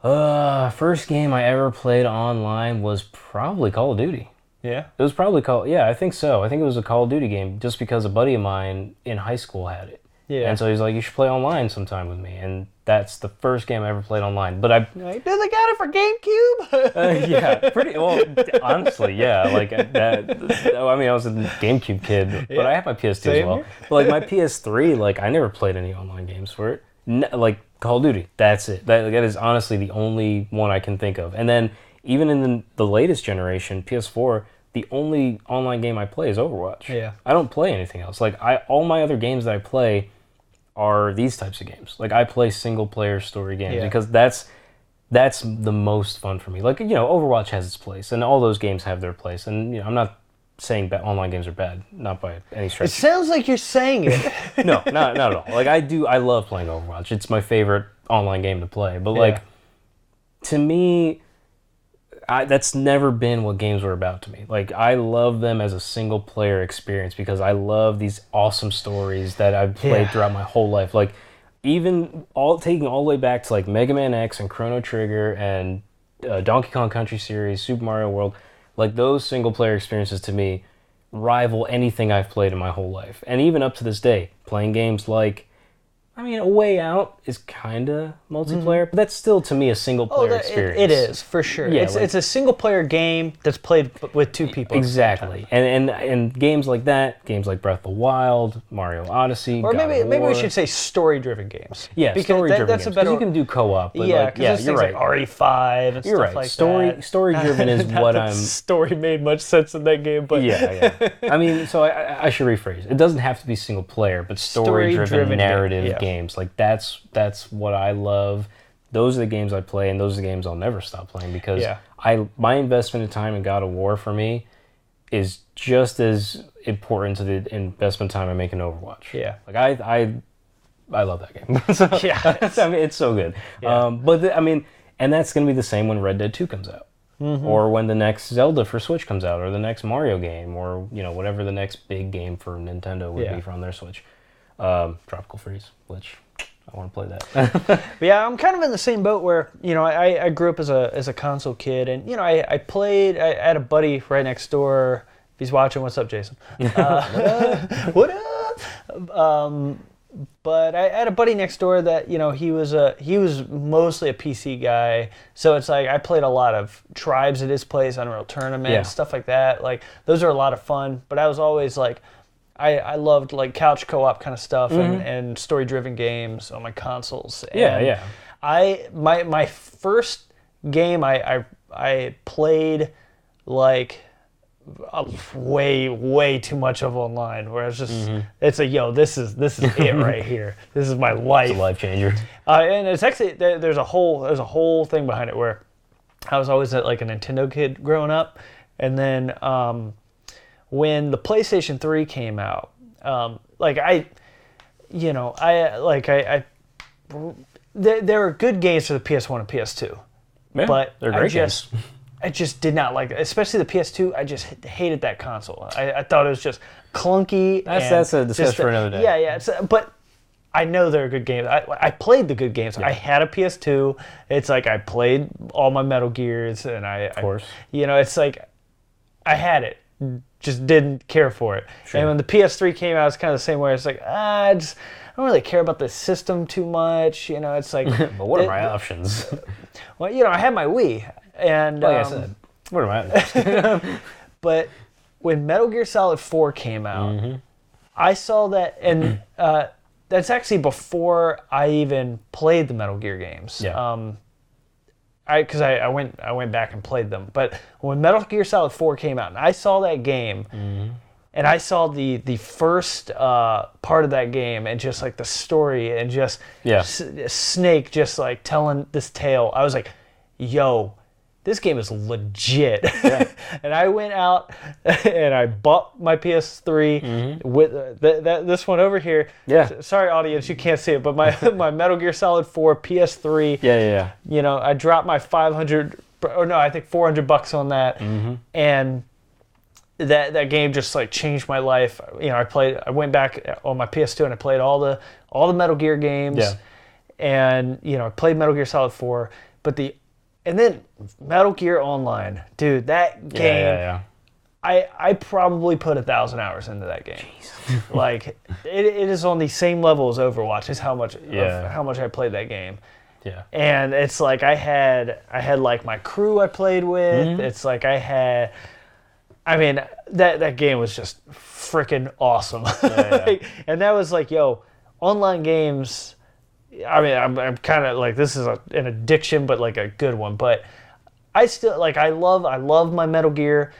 B: First game I ever played online was probably Call of Duty. Yeah? It was probably I think so. I think it was a Call of Duty game, just because a buddy of mine in high school had it. Yeah. And so he's like, you should play online sometime with me. And that's the first game I ever played online. But
A: does it got it for GameCube?
B: Yeah, pretty well. Honestly, yeah. I was a GameCube kid, but I have my PS2 as well. Here? But my PS3, I never played any online games for it. Call of Duty, that's it. That is honestly the only one I can think of. And then even in the latest generation, PS4, the only online game I play is Overwatch. Yeah. I don't play anything else. All my other games that I play are these types of games. I play single player story games because that's the most fun for me. Overwatch has its place, and all those games have their place. And I'm not saying online games are bad, not by any stretch.
A: It sounds like you're saying it.
B: No, not at all. I love playing Overwatch. It's my favorite online game to play. But to me, that's never been what games were about to me. I love them as a single player experience because I love these awesome stories that I've played throughout my whole life. Even taking all the way back to Mega Man X and Chrono Trigger and Donkey Kong Country series, Super Mario World, those single player experiences to me rival anything I've played in my whole life. And even up to this day, playing games A Way Out is kind of multiplayer, but that's still, to me, a single-player experience.
A: It is, for sure. Yeah, it's a single-player game that's played with 2 people.
B: Exactly. And games like that, games like Breath of the Wild, Mario Odyssey,
A: or maybe we should say story-driven games.
B: Yeah, story-driven games. Because you can do co-op, but you're right.
A: RE5 and stuff like that.
B: Story-driven is what I'm...
A: Story made much sense in that game, but...
B: Yeah. So I should rephrase. It doesn't have to be single-player, but story-driven narrative games. That's what I love. Those are the games I play, and those are the games I'll never stop playing because my investment of time in God of War for me is just as important to the investment time I make in Overwatch. Yeah. I love that game. It's so good. Yeah. And that's going to be the same when Red Dead 2 comes out. Mm-hmm. Or when the next Zelda for Switch comes out, or the next Mario game, or whatever the next big game for Nintendo would be on their Switch. Tropical Freeze, which I want to play that.
A: But yeah, I'm kind of in the same boat where, I grew up as a console kid, and, I played, I had a buddy right next door. If he's watching, what's up, Jason? What up? But I had a buddy next door that, he was mostly a PC guy. So it's like I played a lot of Tribes at his place, Unreal Tournament, stuff like that. Like, those are a lot of fun. But I was always like, I loved like couch co-op kind of stuff and story-driven games on my consoles. And my first game I played like way too much of online, where it's just it's like, this is it right here. This is my life.
B: It's a life changer.
A: And it's actually there's a whole thing behind it where I was always like a Nintendo kid growing up, and then when the PlayStation 3 came out, there were good games for the PS1 and PS2, but
B: they're great games.
A: I just did not like it, especially the PS2. I just hated that console. I thought it was just clunky.
B: That's a discussion for another day.
A: Yeah. But I know there are good games. I played the good games. Yeah. I had a PS2. It's like I played all my Metal Gears, and of course. It's like I had it, just didn't care for it. Sure. And when the PS3 came out, it's kind of the same way. It's like, I don't really care about the system too much. It's like.
B: But what are my options?
A: Well, I had my Wii. And
B: like I said, what am I?
A: But when Metal Gear Solid 4 came out, I saw that, and that's actually before I even played the Metal Gear games.
B: Yeah.
A: Because I went back and played them. But when Metal Gear Solid 4 came out, and I saw that game, and I saw the first part of that game, and just like the story, and just Snake just like telling this tale, I was like, yo, this game is legit. Yeah. And I went out and I bought my PS3 with this one over here.
B: Yeah.
A: Sorry, audience, you can't see it, but my Metal Gear Solid 4 PS3.
B: Yeah.
A: I dropped my I think $400 on that, and that game just like changed my life. I went back on my PS2 and I played all the Metal Gear games.
B: Yeah.
A: And I played Metal Gear Solid 4, and then Metal Gear Online, dude, that game.
B: Yeah.
A: I probably put 1,000 hours into that game. Jeez. Like it is on the same level as Overwatch. Is how much I played that game.
B: Yeah. And
A: it's like I had like my crew I played with. It's like that game was just freaking awesome. Yeah. And that was like, online games. I'm kind of like, this is an addiction, but like a good one. But I still like, I love my Metal Gear,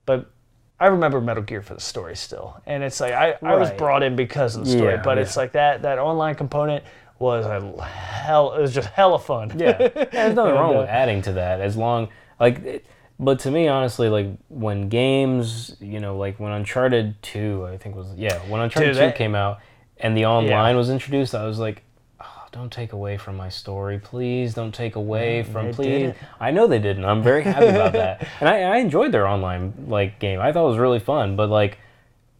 A: but I remember Metal Gear for the story still. And it's like I was brought in because of the story, but it's like that online component was it was just hella fun.
B: Yeah, there's nothing wrong with adding to that, as long but to me, honestly, like when games, like when Uncharted 2, I think when Uncharted 2 came out and the online was introduced, I was like, don't take away from my story, please. Don't take away from, please. Didn't. I know they didn't. I'm very happy about that. And I enjoyed their online game. I thought it was really fun. But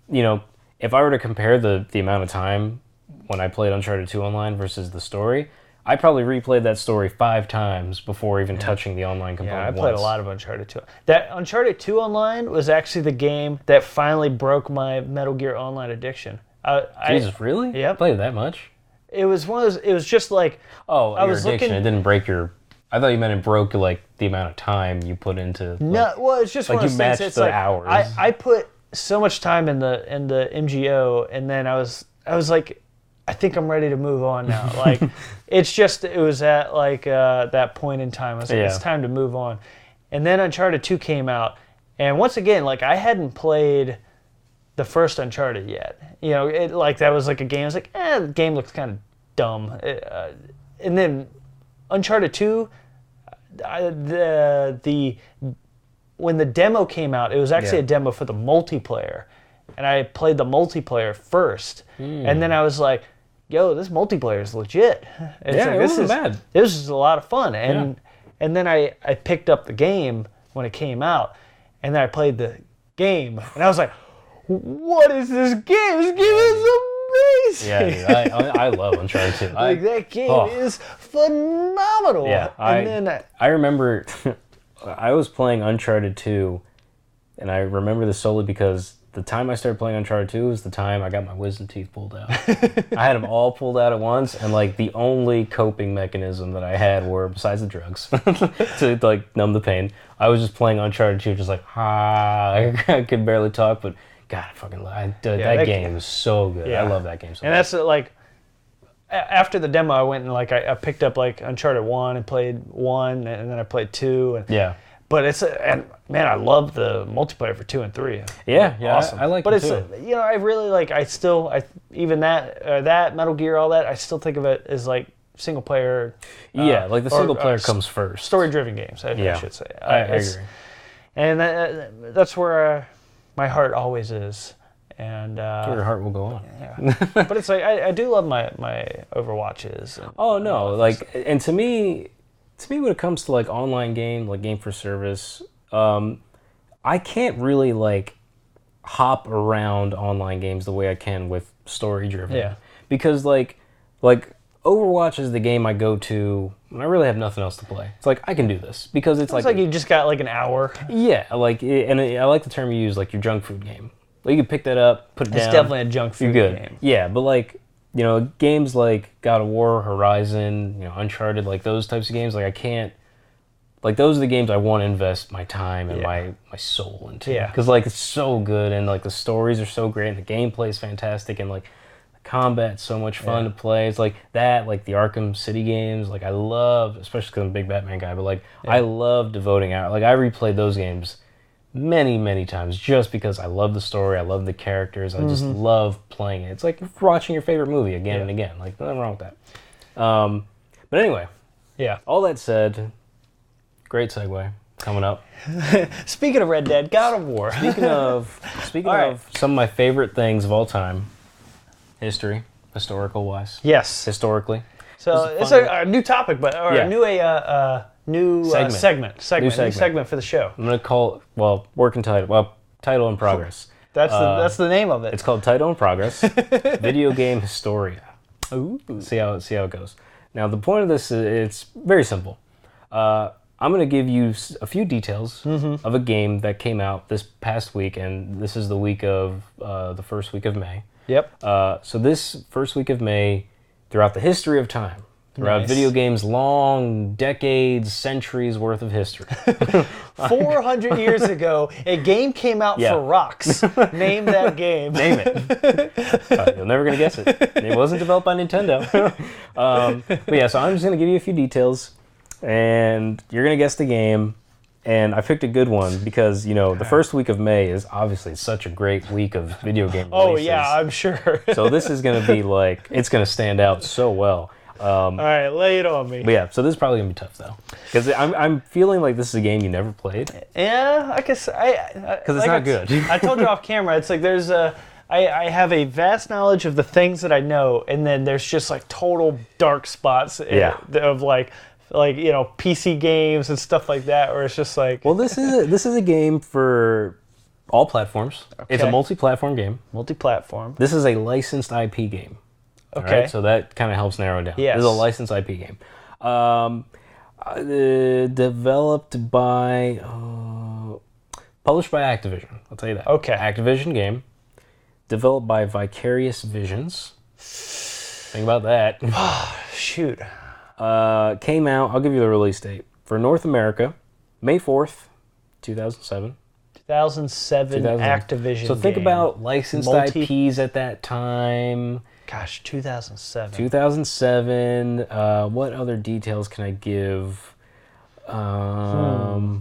B: if I were to compare the amount of time when I played Uncharted 2 online versus the story, I probably replayed that story 5 times before even touching the online component.
A: Yeah, I played a lot of Uncharted 2. That Uncharted 2 online was actually the game that finally broke my Metal Gear Online addiction.
B: Jesus, really?
A: Yeah.
B: I played that much?
A: It was one of those. It was just like
B: your addiction. It didn't break your. I thought you meant it broke like the amount of time you put into.
A: No, well, it's just like one of those things. It's
B: the
A: like
B: hours.
A: I put so much time in the MGO, and then I was like, I think I'm ready to move on now. Like, it was at like that point in time. I was like, it's time to move on. And then Uncharted 2 came out, and once again, like I hadn't played the first Uncharted yet. That was like a game. I was like, the game looks kind of dumb. And then Uncharted 2, when the demo came out, it was actually a demo for the multiplayer. And I played the multiplayer first. And then I was like, yo, this multiplayer is legit.
B: It wasn't bad.
A: This is a lot of fun. And then I picked up the game when it came out. And then I played the game. And I was like, what is this game? This game is amazing.
B: Yeah, dude, I love Uncharted 2.
A: Like, that game is phenomenal.
B: Yeah, I remember I was playing Uncharted 2, and I remember this solely because the time I started playing Uncharted 2 was the time I got my wisdom teeth pulled out. I had them all pulled out at once, and like the only coping mechanism that I had were, besides the drugs, to like numb the pain, I was just playing Uncharted 2, just like, I could barely talk, but God, that game is so good. Yeah. I love that game so much.
A: And that's like, after the demo, I went and like I picked up like Uncharted 1 and played 1, and then I played 2. And,
B: yeah.
A: But and man, I love the multiplayer for 2 and 3.
B: Yeah,
A: awesome.
B: I like it too.
A: But it's, I really like. Even that Metal Gear, all that, I still think of it as like single player.
B: Yeah, like the single player comes first.
A: Story-driven games, I should say.
B: I agree.
A: And that's where my heart always is. And
B: that's where your heart will go on.
A: Yeah. But it's like I do love my Overwatches.
B: And to me, when it comes to like online game, like game for service, I can't really like hop around online games the way I can with story driven.
A: Yeah.
B: Because like Overwatch is the game I go to when I really have nothing else to play. It's like I can do this because it's like
A: you just got like an hour.
B: Yeah, I like the term you use, like your junk food game. Like you can pick that up, put it down.
A: It's definitely a junk food game.
B: Yeah, but like, games like God of War, Horizon, Uncharted, like those types of games, like I can't, like those are the games I want to invest my time and my soul into.
A: Yeah.
B: Because like it's so good and like the stories are so great and the gameplay is fantastic and like the combat's so much fun to play. It's like that, like the Arkham City games, like I love, especially because I'm a big Batman guy, but like I love devoting out. Like I replayed those games many, many times just because I love the story, I love the characters, I just love playing it. It's like watching your favorite movie again and again. Like, nothing wrong with that. But anyway, all that said, great segue coming up.
A: Speaking of Red Dead, God of War.
B: Speaking of some of my favorite things of all time, historical-wise.
A: Yes.
B: Historically.
A: So it's a new topic, but new segment for the show.
B: I'm gonna call it, working title. Well, title in progress.
A: That's the name of it.
B: It's called Title in Progress. Video Game Historia.
A: Ooh.
B: See how it goes. Now the point of this is it's very simple. I'm gonna give you a few details of a game that came out this past week, and this is the week of the first week of May.
A: Yep.
B: So this first week of May, throughout the history of time. Throughout video games' long, decades, centuries worth of history.
A: 400 years ago, a game came out for rocks. Name that game.
B: Name it. You're never going to guess it. It wasn't developed by Nintendo. But yeah, so I'm just going to give you a few details, and you're going to guess the game. And I picked a good one because, the first week of May is obviously such a great week of video game releases.
A: Oh, yeah, I'm sure.
B: So this is going to be like, it's going to stand out so well.
A: All right, lay it on me.
B: But yeah, so this is probably gonna be tough though, because I'm feeling like this is a game you never played.
A: Yeah, I guess
B: because it's not good.
A: I told you off camera. It's like I have a vast knowledge of the things that I know, and then there's just like total dark spots of like PC games and stuff like that, where it's just like.
B: Well, this is a game for all platforms. Okay. It's a multi-platform game.
A: Multi-platform.
B: This is a licensed IP game.
A: Okay.
B: Right? So that kind of helps narrow it down.
A: Yes.
B: This is a licensed IP game. Developed by... published by Activision. I'll tell you that.
A: Okay.
B: Activision game. Developed by Vicarious Visions. Think about that.
A: Shoot.
B: Came out, I'll give you the release date. For North America, May 4th, 2007.
A: 2007 Activision
B: So think
A: game.
B: about licensed IPs at that time.
A: Gosh, 2007.
B: 2007. What other details can I give? I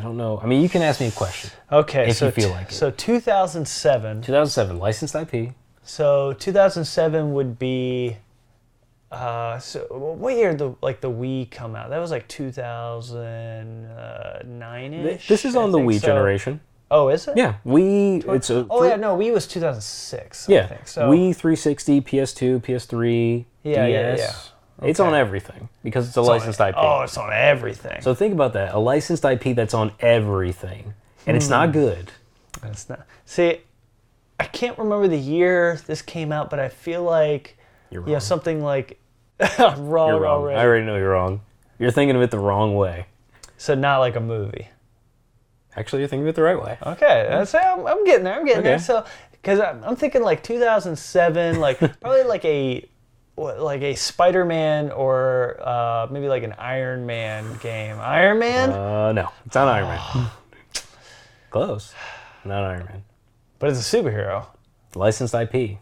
B: don't know. I mean, you can ask me a question.
A: Okay,
B: if you feel like it.
A: So 2007.
B: 2007, licensed IP.
A: So 2007 would be. So what year did the Wii come out? That was like 2009-ish.
B: This is on the Wii generation.
A: Oh, is it?
B: Yeah, Wii.
A: Wii was 2006.
B: Yeah,
A: I think. So
B: Wii 360, PS2, PS3, DS.
A: Yeah. Okay.
B: It's on everything because it's a licensed IP.
A: Oh, it's on everything.
B: So think about that. A licensed IP that's on everything. And it's not good.
A: It's not. See, I can't remember the year this came out, but I feel like
B: You're wrong.
A: something like wrong.
B: You're wrong.
A: Already.
B: I already know you're wrong. You're thinking of it the wrong way.
A: So not like a movie.
B: Actually, you're thinking of it the right way.
A: Okay, I'm getting there. I'm getting there. So, because I'm thinking like 2007, like probably like a Spider-Man or maybe like an Iron Man game. Iron Man?
B: No, it's not Iron Man. Close. Not Iron Man.
A: But it's a superhero.
B: Licensed IP.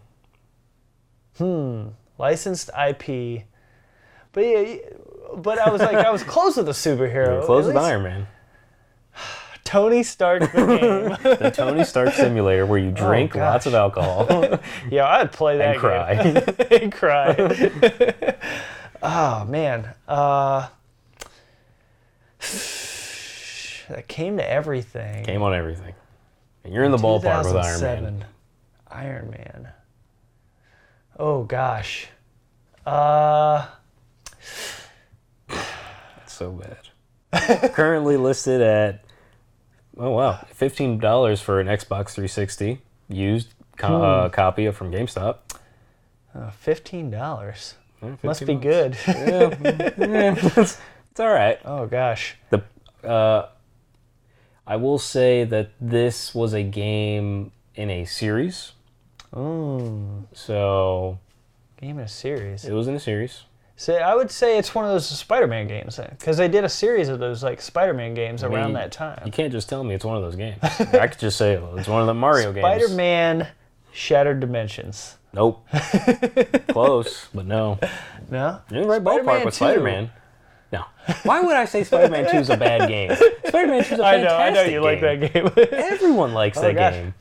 A: Licensed IP. But yeah, but I was close with a superhero.
B: You're close with Iron Man.
A: Tony Stark the game.
B: The Tony Stark simulator where you drink lots of alcohol.
A: Yeah, I'd play that
B: and cry.
A: And cry. Oh, man. That came to everything.
B: Came on everything. And you're in the ballpark with Iron Man.
A: Iron Man. Oh, gosh.
B: It's so bad. Currently listed at, $15 for an Xbox 360 used copy from GameStop.
A: $15.
B: Yeah,
A: Must be good.
B: It's all right.
A: Oh, gosh.
B: I will say that this was a game in a series. So...
A: Game in a series.
B: It was in a series.
A: So I would say it's one of those Spider-Man games, because they did a series of those like Spider-Man games around that time.
B: You can't just tell me it's one of those games. I could just say it's one of the Mario games.
A: Spider-Man Shattered Dimensions.
B: Nope. Close, but no.
A: No?
B: You're in the right ballpark with Spider-Man. No. Why would I say Spider-Man 2 is a bad game? Spider-Man 2 is a fantastic game.
A: I know you like that game.
B: Everyone likes that game.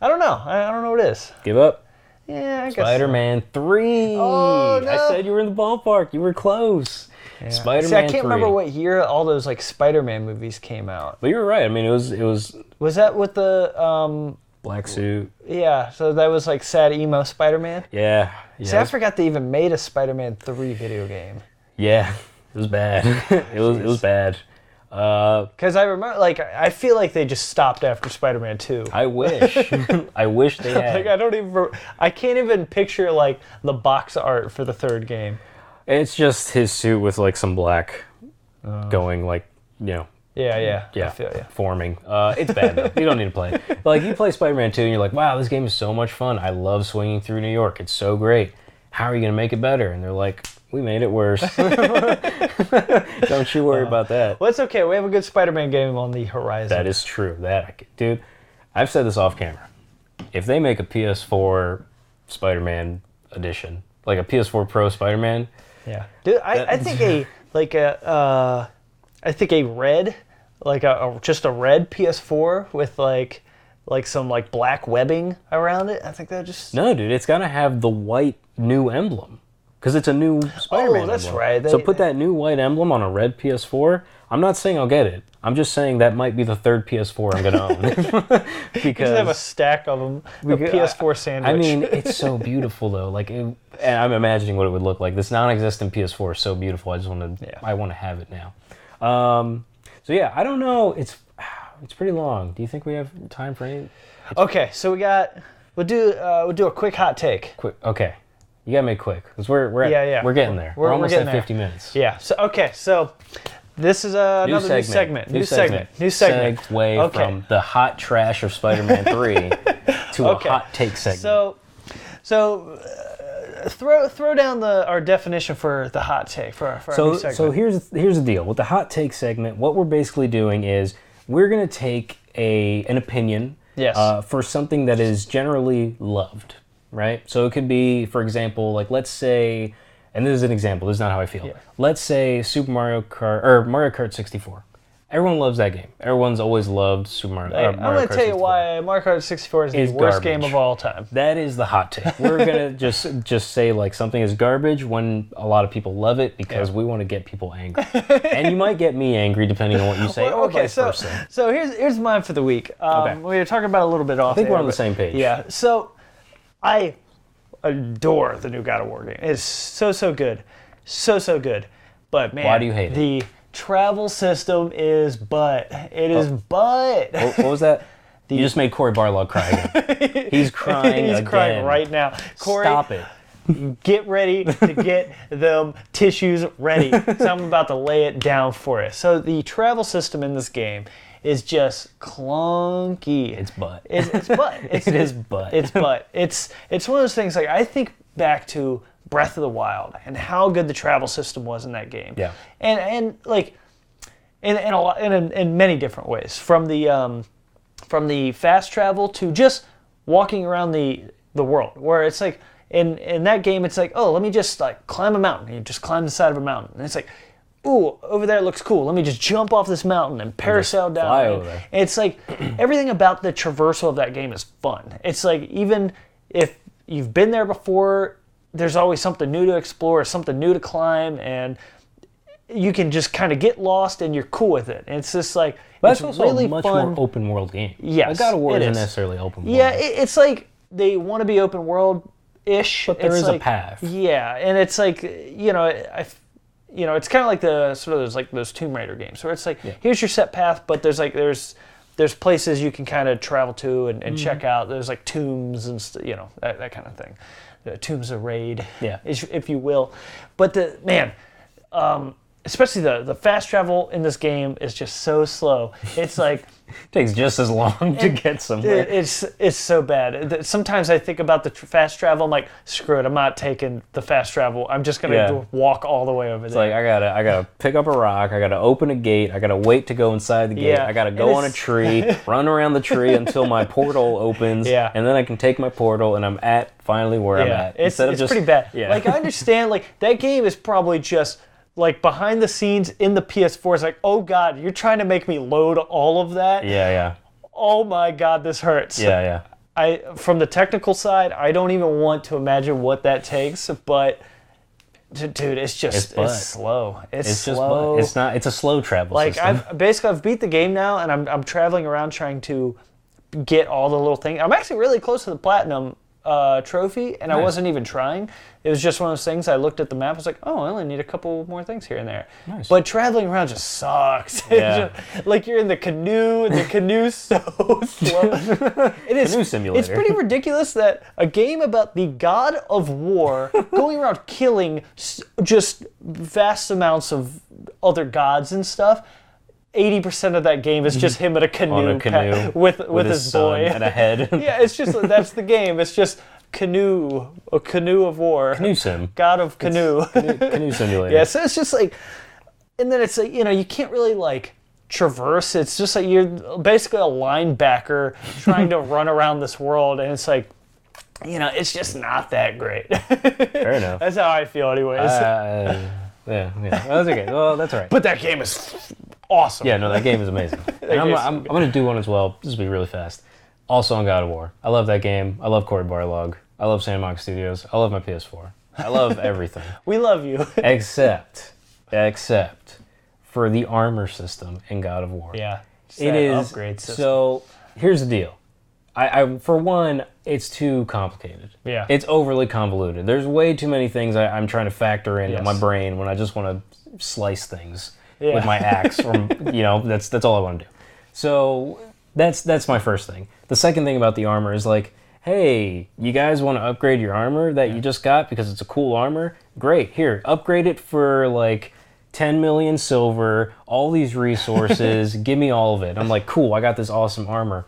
A: I don't know. I don't know what it is.
B: Give up.
A: Yeah, I guess
B: Spider-Man 3.
A: Oh, no.
B: I said you were in the ballpark. You were close.
A: Yeah.
B: Spider-Man 3.
A: See, I can't remember what year all those like Spider-Man movies came out.
B: But you were right. I mean, it was.
A: Was that with the
B: black suit?
A: Yeah. So that was like sad emo Spider-Man.
B: Yeah.
A: See, I forgot they even made a Spider-Man 3 video game.
B: Yeah, it was bad. It was bad.
A: Because I remember, like, I feel like they just stopped after Spider-Man 2.
B: I wish. I wish they had.
A: Like, I can't even picture, like, the box art for the third game.
B: It's just his suit with, like, some black going, like, you know.
A: Yeah. I feel you.
B: Forming. It's bad, though. You don't need to play it. But, like, you play Spider-Man 2 and you're like, wow, this game is so much fun. I love swinging through New York. It's so great. How are you going to make it better? And they're like, we made it worse. Don't you worry about that.
A: Well, it's okay. We have a good Spider-Man game on the horizon.
B: That is true. Dude, I've said this off camera. If they make a PS4 Spider-Man edition, like a PS4 Pro Spider-Man.
A: Yeah. Dude, I think a red, like just a red PS4 with like some like black webbing around it. I think that just...
B: No, dude, it's got to have the white new emblem. Because it's a new Spider-Man
A: that's
B: emblem.
A: right.
B: So put that new white emblem on a red PS4. I'm not saying I'll get it. I'm just saying that might be the third PS4 I'm going to own. Because
A: you just have a stack of them, a PS4 sandwich.
B: I mean, it's so beautiful, though. And I'm imagining what it would look like. This non-existent PS4 is so beautiful. I want to have it now. So yeah, I don't know. It's pretty long. Do you think we have time for any?
A: Okay, so we'll do a quick hot take.
B: Okay. You gotta make it quick because we're getting there. We're almost at 50 minutes.
A: Yeah. So this is another new segment. New segment.
B: Segue from the hot trash of Spider-Man 3 to a hot take segment.
A: So throw down our definition for the hot take for our new segment.
B: So here's the deal with the hot take segment. What we're basically doing is we're gonna take an opinion for something that is generally loved. Right? So it could be, for example, like let's say, and this is an example, this is not how I feel. Yeah. Let's say Super Mario Kart, or Mario Kart 64. Everyone loves that game. Everyone's always loved Super Mario Kart.
A: I'm going to tell you why Mario Kart 64 is the worst game of all time.
B: That is the hot take. We're going to just say like something is garbage when a lot of people love it because we want to get people angry. And you might get me angry depending on what you say or vice versa.
A: So here's mine for the week. We were talking about it a little bit off.
B: I think we're on the same page.
A: Yeah. So I adore the new God of War game. It's so good. So good. But man,
B: why do you hate it?
A: The travel system is butt. It is butt.
B: What was that? You just made Cory Barlog cry again. He's crying again.
A: He's crying right now. Cory,
B: stop it.
A: Get ready to get them tissues ready. So I'm about to lay it down for you. So the travel system in this game is just clunky.
B: It's butt.
A: It's butt.
B: It is butt.
A: It's butt. It's one of those things, like, I think back to Breath of the Wild and how good the travel system was in that game.
B: Yeah.
A: And like in many different ways, from the fast travel to just walking around the world, where it's like in that game it's like, oh, let me just like climb a mountain. You just climb the side of a mountain, and it's like, ooh, over there it looks cool. Let me just jump off this mountain and parasail down.
B: Fly over there.
A: And it's like everything about the traversal of that game is fun. It's like, even if you've been there before, there's always something new to explore, something new to climb, and you can just kind of get lost and you're cool with it. And it's just like,
B: but
A: it's
B: it's also
A: really
B: a much
A: fun.
B: more open world game.
A: Yes,
B: like God of War
A: it
B: isn't
A: is.
B: necessarily open world.
A: Yeah, it's like they want to be open world-ish.
B: But there is
A: like,
B: a path.
A: Yeah, and it's like, it's kind of like the sort of those Tomb Raider games where it's like, here's your set path, but there's places you can kind of travel to and check out. There's like tombs and that kind of thing. The tombs of raid, if you will. But especially the fast travel in this game is just so slow. It's like
B: it takes just as long to get somewhere.
A: It's so bad. Sometimes I think about the fast travel. I'm like, screw it. I'm not taking the fast travel. I'm just gonna walk all the way over
B: it's
A: there.
B: Like I gotta pick up a rock. I gotta open a gate. I gotta wait to go inside the gate. I gotta go on a tree, run around the tree until my portal opens, and then I can take my portal and I'm at finally where I'm at.
A: It's pretty bad.
B: Yeah.
A: Like, I understand. Like, that game is probably just like behind the scenes in the PS4. It's like, oh God, you're trying to make me load all of that.
B: Yeah.
A: Oh my God, this hurts.
B: Yeah.
A: From the technical side, I don't even want to imagine what that takes, but dude, it's slow. It's slow.
B: Just it's a slow travel system.
A: I've beat the game now, and I'm traveling around trying to get all the little things. I'm actually really close to the platinum trophy, and nice. I wasn't even trying. It was just one of those things. I looked at the map. I was like, oh, I only need a couple more things here and there.
B: Nice.
A: But traveling around just sucks.
B: Yeah.
A: Like, you're in the canoe, and the canoe's so slow. It is.
B: Canoe simulator.
A: It's pretty ridiculous that a game about the god of war going around killing just vast amounts of other gods and stuff. 80% of that game is just him at a canoe, with his boy
B: and a head.
A: Yeah, it's just that's the game. It's just a canoe of war.
B: Canoe sim.
A: God of canoe.
B: Canoe simulator.
A: Yeah, so it's just like, and then it's like, you can't really like traverse. It's just like you're basically a linebacker trying to run around this world, and it's like, it's just not that great.
B: Fair enough.
A: That's how I feel, anyways.
B: Yeah. Well, that's okay. Well, that's all right.
A: But that game is awesome.
B: Yeah, no, that game is amazing. And I'm going to do one as well. This will be really fast. Also on God of War. I love that game. I love Cory Barlog. I love Sandbox Studios. I love my PS4. I love everything.
A: We love you.
B: except for the armor system in God of War.
A: Yeah.
B: It is
A: upgrade system.
B: So here's the deal. I for one, it's too complicated.
A: Yeah.
B: It's overly convoluted. There's way too many things I'm trying to factor into my brain when I just want to slice things with my axe, or that's all I want to do. So that's my first thing. The second thing about the armor is like, hey, you guys want to upgrade your armor that you just got because it's a cool armor? Great, here, upgrade it for like 10 million silver, all these resources, give me all of it. I'm like, cool, I got this awesome armor.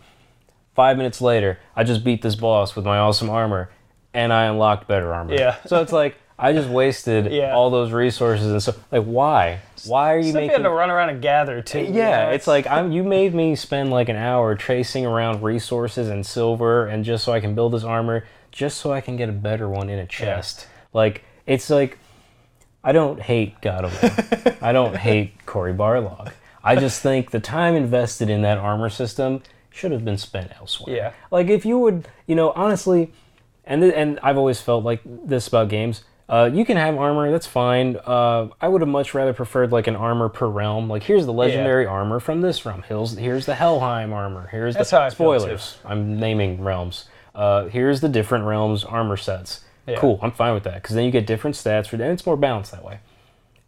B: 5 minutes later, I just beat this boss with my awesome armor, and I unlocked better armor.
A: Yeah.
B: So it's like, I just wasted all those resources and stuff. Like, why? Why are you making...
A: You had to run around and gather, too.
B: Yeah, it's like, you made me spend like an hour chasing around resources and silver, and just so I can build this armor, just so I can get a better one in a chest. Yeah. Like, it's like, I don't hate God of War. I don't hate Cory Barlog. I just think the time invested in that armor system should have been spent elsewhere.
A: Yeah.
B: Like, if you would, honestly, and I've always felt like this about games, you can have armor, that's fine. I would have much rather preferred like an armor per realm. Like, here's the legendary armor from this realm. Here's the Helheim armor. Here's
A: that's
B: the
A: how I
B: spoilers. I'm naming realms. Here's the different realms armor sets. Yeah. Cool, I'm fine with that, because then you get different stats and it's more balanced that way.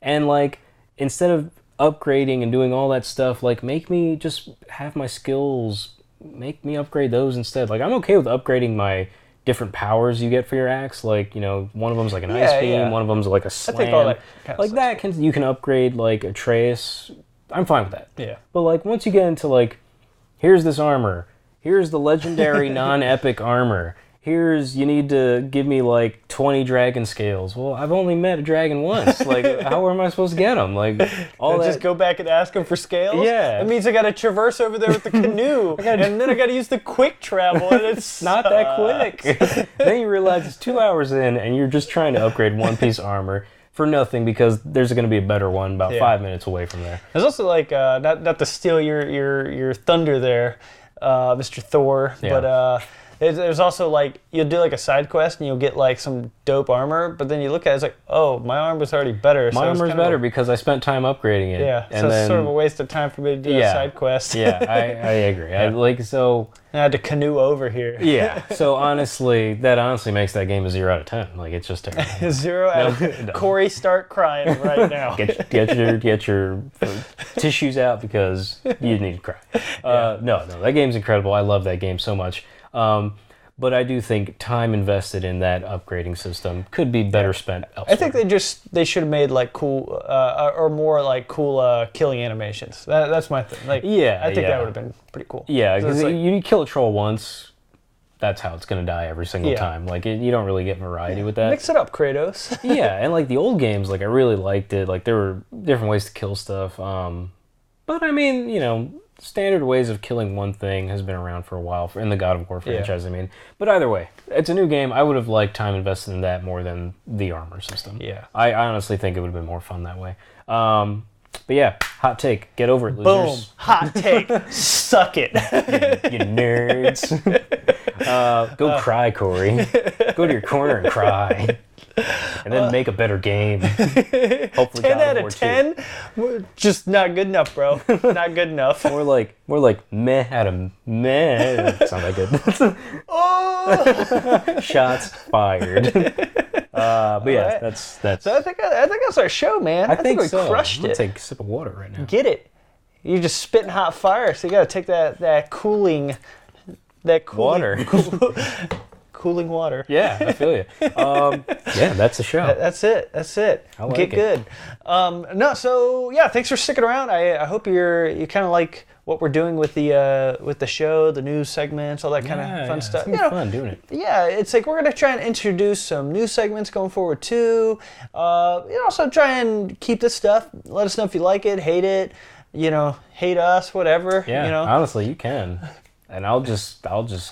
B: And like, instead of upgrading and doing all that stuff, like, make me just have my skills make me upgrade those instead. Like, I'm okay with upgrading my different powers you get for your axe. Like, you know, one of them's like an ice beam, one of them's like a slam. I think all that kind of like that you can upgrade like Atreus. I'm fine with that.
A: Yeah.
B: But like once you get into like, here's this armor, here's the legendary non-epic armor. Here's, you need to give me like 20 dragon scales. Well, I've only met a dragon once. Like, how am I supposed to get them? Like, all that.
A: Just go back and ask them for scales?
B: Yeah.
A: That means I got to traverse over there with the canoe, and then I got to use the quick travel, and it's
B: not that quick. Then you realize it's 2 hours in, and you're just trying to upgrade one piece of armor for nothing because there's going to be a better one about 5 minutes away from there.
A: There's also like, not to steal your thunder there, Mr. Thor, but there's also like, you'll do like a side quest and you'll get like some dope armor, but then you look at it, it's like, oh, my armor's already better.
B: My armor's better because I spent time upgrading it.
A: Yeah, and so it's sort of a waste of time for me to do a side quest.
B: Yeah, I agree. I
A: had to canoe over here.
B: Yeah, so that honestly makes that game a 0 out of 10. Like, it's just terrible.
A: 0 out of 10. Corey, start crying right now.
B: Get your tissues out because you need to cry. No, that game's incredible. I love that game so much. But I do think time invested in that upgrading system could be better spent elsewhere.
A: I think they should have made like cool or more like cool killing animations. That's my thing. Like, I think that would have been pretty cool.
B: Yeah, because like, you kill a troll once, that's how it's going to die every single time. Like, you don't really get variety with that.
A: Mix it up, Kratos.
B: Yeah, and like the old games, like I really liked it. Like, there were different ways to kill stuff. But I mean, you know, standard ways of killing one thing has been around for a while in the God of War franchise, I mean. But either way, it's a new game. I would have liked time invested in that more than the armor system.
A: Yeah.
B: I honestly think it would have been more fun that way. But yeah, hot take. Get over it, losers.
A: Boom. Hot take. Suck it.
B: you nerds. Go cry, Corey. Go to your corner and cry. And then make a better game. Hopefully
A: 10 out of 10? Just not good enough, bro. Not good enough.
B: More like meh out of meh. That's not that good.
A: Oh!
B: Shots fired. But yeah, that's.
A: So I think that's our show, man. I think we crushed it.
B: I'm gonna take a sip of water right now.
A: Get it? You're just spitting hot fire, so you gotta take that cooling
B: water.
A: Cooling water.
B: Yeah, I feel you. Yeah, that's the show.
A: That's it.
B: I like
A: Get good. So yeah, thanks for sticking around. I hope you kind of like what we're doing with the show, the news segments, all that kind of fun stuff.
B: It's fun doing it.
A: Yeah, it's like we're gonna try and introduce some news segments going forward too. Also try and keep this stuff. Let us know if you like it, hate it. Hate us, whatever.
B: Yeah, honestly, you can. And I'll just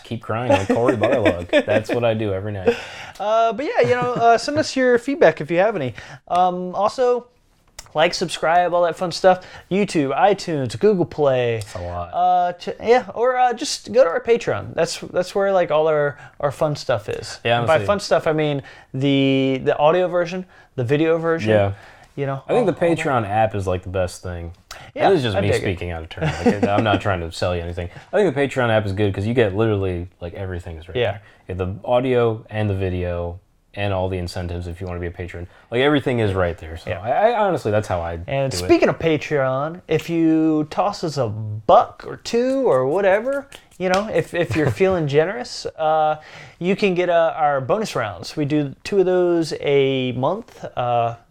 B: keep crying like Corey Barlog. That's what I do every night.
A: But yeah, send us your feedback if you have any. Also, like, subscribe, all that fun stuff. YouTube, iTunes, Google Play.
B: That's a lot.
A: Or just go to our Patreon. That's where like all our fun stuff is.
B: Yeah,
A: honestly. By fun stuff, I mean the audio version, the video version.
B: Yeah.
A: I
B: think the Patreon app is like the best thing.
A: Yeah,
B: this is just me speaking out of turn. Like, I'm not trying to sell you anything. I think the Patreon app is good because you get literally like everything is right there. You get the audio and the video and all the incentives if you want to be a patron. Like, everything is right there. So I honestly, that's how I
A: And
B: do
A: speaking of Patreon, if you toss us $1 or $2 or whatever, if you're feeling generous, you can get our bonus rounds. We do 2 of those a month.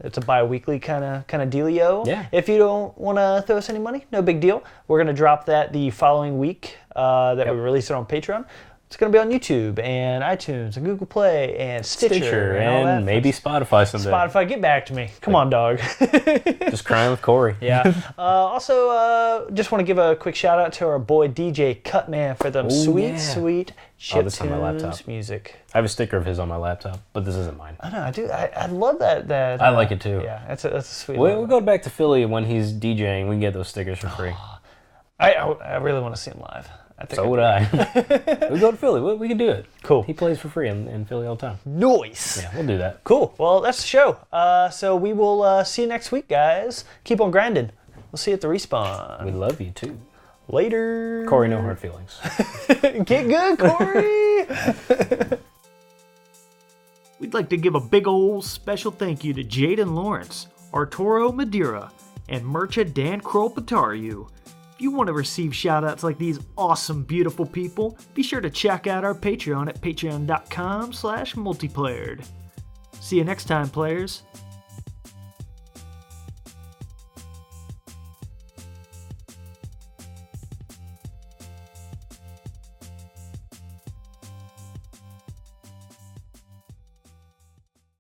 A: It's a bi-weekly kind of dealio.
B: Yeah.
A: If you don't want to throw us any money, no big deal. We're going to drop that the following week that we release it on Patreon. It's going to be on YouTube and iTunes and Google Play and Stitcher and all that.
B: Maybe Spotify someday.
A: Spotify, get back to me. Come on, dog.
B: Just crying with Corey.
A: Yeah. Also, just want to give a quick shout out to our boy DJ CUTMAN for them sweet chiptunes music.
B: I have a sticker of his on my laptop, but this isn't mine.
A: I know, I do. I love that.
B: I like it too.
A: Yeah, that's a sweet.
B: We'll go back to Philly when he's DJing. We can get those stickers for free.
A: I really want to see him live.
B: So would I. We go to Philly. We can do it.
A: Cool.
B: He plays for free in Philly all the time.
A: Nice.
B: Yeah, we'll do that.
A: Cool. Well, that's the show. So we will see you next week, guys. Keep on grinding. We'll see you at the Respawn.
B: We love you, too.
A: Later.
B: Corey, no hard feelings.
A: Get good, Corey.
C: We'd like to give a big old special thank you to Jaden Lawrence, Arturo Madeira, and Mercha Dan Kroll Patariu. If If you want to receive shoutouts like these awesome, beautiful people, be sure to check out our Patreon at patreon.com/multiplayered. See you next time, players.